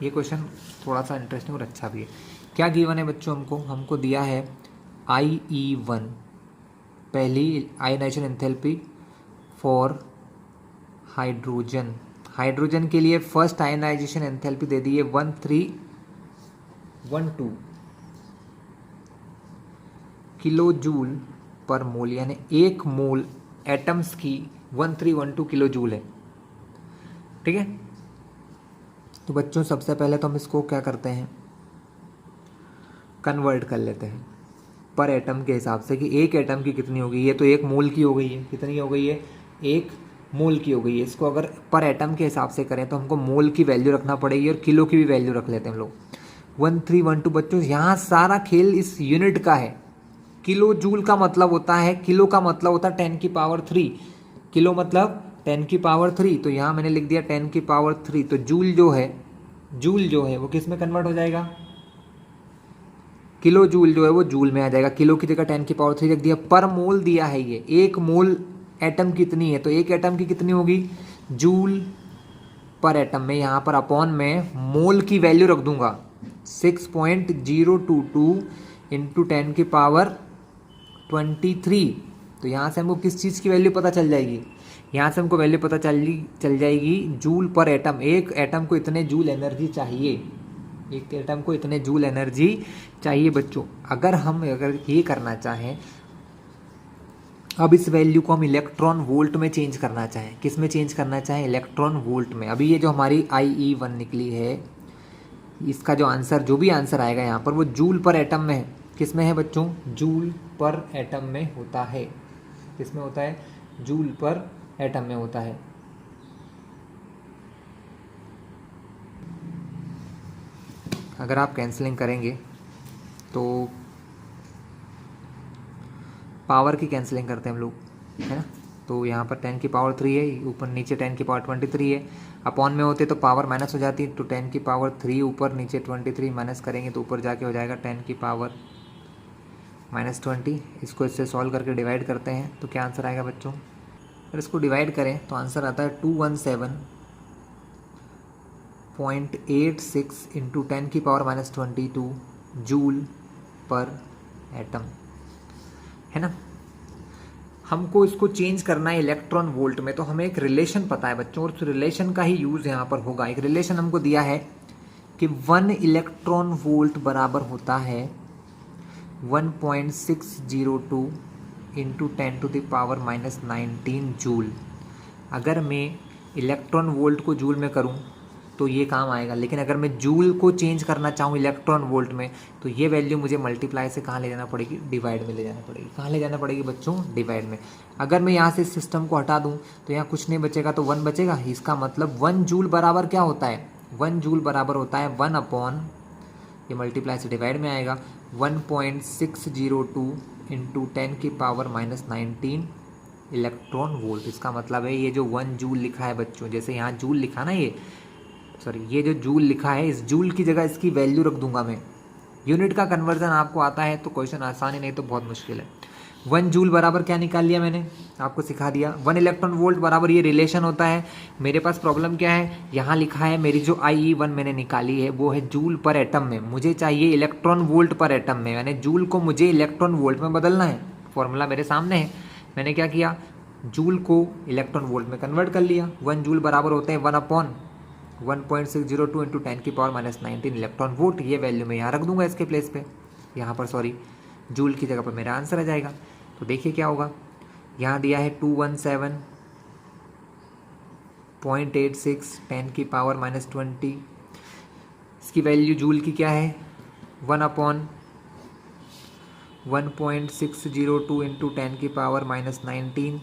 Speaker 1: ये क्वेश्चन थोड़ा सा इंटरेस्टिंग और अच्छा भी है। क्या गिवन है बच्चों? हमको दिया है IE1 पहली ionization enthalpy for hydrogen. Hydrogen के लिए फर्स्ट आयनाइजेशन एंथैल्पी दे दी है 1312 किलो जूल पर मोल, यानी एक मोल एटम्स की 1312 किलो जूल है। ठीक है, तो बच्चों सबसे पहले तो हम इसको क्या करते हैं, कन्वर्ट कर लेते हैं पर एटम के हिसाब से कि एक एटम की कितनी होगी। ये तो एक मोल की हो गई है, कितनी हो गई है? एक मोल की हो गई है। इसको अगर पर एटम के हिसाब से करें तो हमको मोल की वैल्यू रखना पड़ेगी और किलो की भी वैल्यू रख लेते हैं हम लोग। 1312 बच्चों, यहाँ सारा खेल इस यूनिट का है। किलो जूल का मतलब होता है, किलो का मतलब होता है 10⁻3, किलो मतलब 10⁻3, तो यहाँ मैंने लिख दिया 10⁻3। तो जूल जो है वो किस में कन्वर्ट हो जाएगा? किलो जूल जो है वो जूल में आ जाएगा। किलो की जगह 10⁻3 रख दिया। पर मोल दिया है, ये एक मोल एटम कितनी है, तो एक एटम की कितनी होगी? जूल पर एटम में, यहाँ पर अपॉन में मोल की वैल्यू रख दूंगा 6.022 इंटू 10⁻23। तो यहाँ से हमको किस चीज़ की वैल्यू पता चल जाएगी? यहाँ से हमको वैल्यू पता चल जाएगी जूल पर एटम। एक एटम को इतने जूल एनर्जी चाहिए, एक एटम को इतने जूल एनर्जी चाहिए बच्चों। अगर ये करना चाहें, अब इस वैल्यू को हम इलेक्ट्रॉन वोल्ट में चेंज करना चाहें, किस में चेंज करना चाहें? इलेक्ट्रॉन वोल्ट में। अभी ये जो हमारी IE1 निकली है, इसका जो आंसर, जो भी आंसर आएगा यहाँ पर वो जूल पर एटम में है। किस में है बच्चों? जूल पर एटम में होता है। किस में होता है? जूल पर एटम में होता है। अगर आप कैंसलिंग करेंगे तो पावर की कैंसलिंग करते हैं हम लोग, है ना। तो यहाँ पर 10⁻3 है, ऊपर नीचे 10⁻23 है। अपॉन में होते तो पावर माइनस हो जाती, तो 10⁻3 ऊपर नीचे 23 माइनस करेंगे तो ऊपर जाके हो जाएगा 10⁻⁻20। इसको इससे सॉल्व करके डिवाइड करते हैं तो क्या आंसर आएगा बच्चों? अगर इसको डिवाइड करें तो आंसर आता है 217.86 इंटू 10⁻22 जूल पर एटम, है ना। हमको इसको चेंज करना है इलेक्ट्रॉन वोल्ट में, तो हमें एक रिलेशन पता है बच्चों, और उस रिलेशन का ही यूज़ यहाँ पर होगा। एक रिलेशन हमको दिया है कि 1 इलेक्ट्रॉन वोल्ट बराबर होता है 1.602 इंटू 10⁻⁻19 जूल। अगर मैं इलेक्ट्रॉन वोल्ट को जूल में करूँ तो ये काम आएगा, लेकिन अगर मैं जूल को चेंज करना चाहूँ इलेक्ट्रॉन वोल्ट में तो ये वैल्यू मुझे मल्टीप्लाई से कहाँ ले जाना पड़ेगी? डिवाइड में ले जाना पड़ेगी। कहाँ ले जाना पड़ेगी बच्चों? डिवाइड में। अगर मैं यहाँ से इस सिस्टम को हटा दूँ तो यहाँ कुछ नहीं बचेगा, तो 1 बचेगा। इसका मतलब 1 जूल बराबर क्या होता है? 1 जूल बराबर होता है 1 अपॉन, ये मल्टीप्लाई से डिवाइड में आएगा, 1.602 इंटू 10⁻⁻19 इलेक्ट्रॉन वोल्ट। इसका मतलब है ये जो 1 जूल लिखा है बच्चों, जैसे यहाँ जूल लिखा ना, ये जो जूल लिखा है, इस जूल की जगह इसकी वैल्यू रख दूंगा मैं। यूनिट का कन्वर्जन आपको आता है तो क्वेश्चन आसान है, नहीं तो बहुत मुश्किल है। 1 जूल बराबर क्या निकाल लिया मैंने, आपको सिखा दिया। 1 इलेक्ट्रॉन वोल्ट बराबर ये रिलेशन होता है। मेरे पास प्रॉब्लम क्या है, यहाँ लिखा है मेरी जो IE1 मैंने निकाली है वो है जूल पर एटम में, मुझे चाहिए इलेक्ट्रॉन वोल्ट पर एटम में, यानी जूल को मुझे इलेक्ट्रॉन वोल्ट में बदलना है। फॉर्मूला मेरे सामने है, मैंने क्या किया, जूल को इलेक्ट्रॉन वोल्ट में कन्वर्ट कर लिया। 1 जूल बराबर होते हैं 1/1.602 × 10⁻⁻19 इलेक्ट्रॉन वोल्ट। ये वैल्यू मैं यहाँ रख दूंगा इसके प्लेस पे, यहाँ पर सॉरी जूल की जगह पर मेरा आंसर आ जाएगा। तो देखिए क्या होगा, यहाँ दिया है 217.86 10⁻⁻20, इसकी वैल्यू जूल की क्या है 1/1.602 × 10⁻⁻19।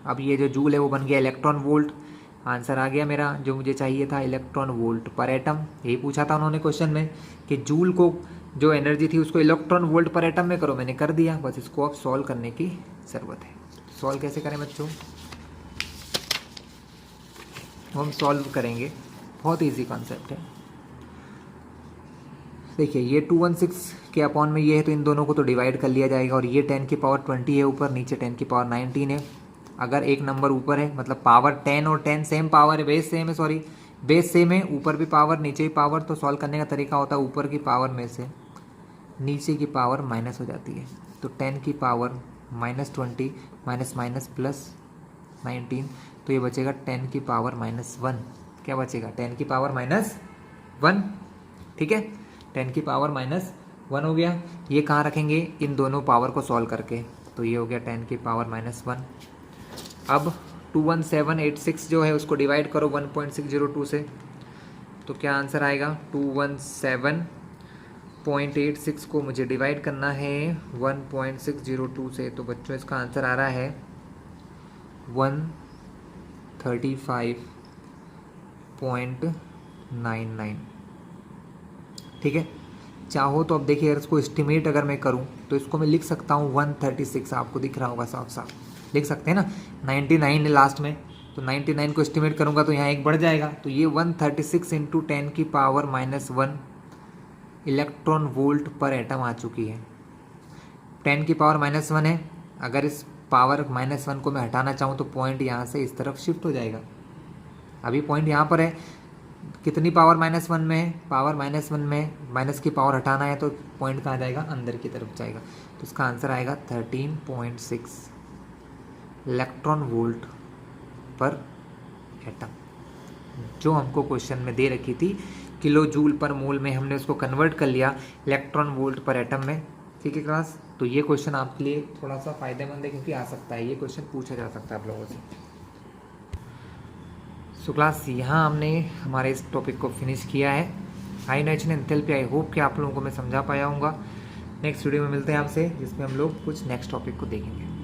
Speaker 1: अब ये जो जूल है वो बन गया इलेक्ट्रॉन वोल्ट। आंसर आ गया मेरा जो मुझे चाहिए था, इलेक्ट्रॉन वोल्ट पर एटम। यही पूछा था उन्होंने क्वेश्चन में कि जूल को जो एनर्जी थी उसको इलेक्ट्रॉन वोल्ट पर एटम में करो, मैंने कर दिया। बस इसको अब सॉल्व करने की ज़रूरत है। सॉल्व कैसे करें बच्चों, हम सॉल्व करेंगे, बहुत इजी कॉन्सेप्ट है। देखिए ये 216 के अपॉन में ये है तो इन दोनों को तो डिवाइड कर लिया जाएगा, और ये 10⁻20 है ऊपर, नीचे 10⁻19 है। अगर एक नंबर ऊपर है मतलब पावर 10 और 10 सेम पावर है, बेस सेम है, सॉरी बेस सेम है, ऊपर भी पावर नीचे भी पावर, तो सॉल्व करने का तरीका होता है ऊपर की पावर में से नीचे की पावर माइनस हो जाती है। तो 10⁻⁻20 माइनस माइनस प्लस 19, तो ये बचेगा 10⁻⁻1। क्या बचेगा 10⁻⁻1, ठीक है 10⁻⁻1 हो गया। ये कहाँ रखेंगे, इन दोनों पावर को सॉल्व करके, तो ये हो गया 10⁻⁻1। अब 21786 जो है उसको डिवाइड करो 1.602 से, तो क्या आंसर आएगा 217.86 को मुझे डिवाइड करना है 1.602 से, तो बच्चों इसका आंसर आ रहा है 135.99। ठीक है, चाहो तो अब देखिए अगर इसको एस्टिमेट अगर मैं करूं तो इसको मैं लिख सकता हूं 136, आपको दिख रहा होगा साफ साफ, लिख सकते हैं ना, 99 है लास्ट में, तो 99 को एस्टिमेट करूंगा तो यहाँ एक बढ़ जाएगा, तो ये 136 × 10⁻⁻1 इलेक्ट्रॉन वोल्ट पर एटम आ चुकी है। 10⁻⁻1 है, अगर इस पावर -1 को मैं हटाना चाहूँ तो पॉइंट यहाँ से इस तरफ शिफ्ट हो जाएगा। अभी पॉइंट यहाँ पर है, कितनी पावर -1 में है, पावर -1 में माइनस की पावर हटाना है तो पॉइंट कहाँ जाएगा, अंदर की तरफ जाएगा। तो इसका आंसर आएगा 13.6 इलेक्ट्रॉन वोल्ट पर एटम, जो हमको क्वेश्चन में दे रखी थी किलो जूल पर मोल में, हमने उसको कन्वर्ट कर लिया इलेक्ट्रॉन वोल्ट पर एटम में। ठीक है क्लास, तो ये क्वेश्चन आपके लिए थोड़ा सा फायदेमंद है क्योंकि आ सकता है, ये क्वेश्चन पूछा जा सकता है आप लोगों से। सो क्लास यहाँ हमने हमारे इस टॉपिक को फिनिश किया है, high nitrogen enthalpy. I hope कि आप लोगों को मैं समझा पाया हूँगा। नेक्स्ट वीडियो में मिलते हैं आपसे, जिसमें हम लोग कुछ नेक्स्ट टॉपिक को देखेंगे।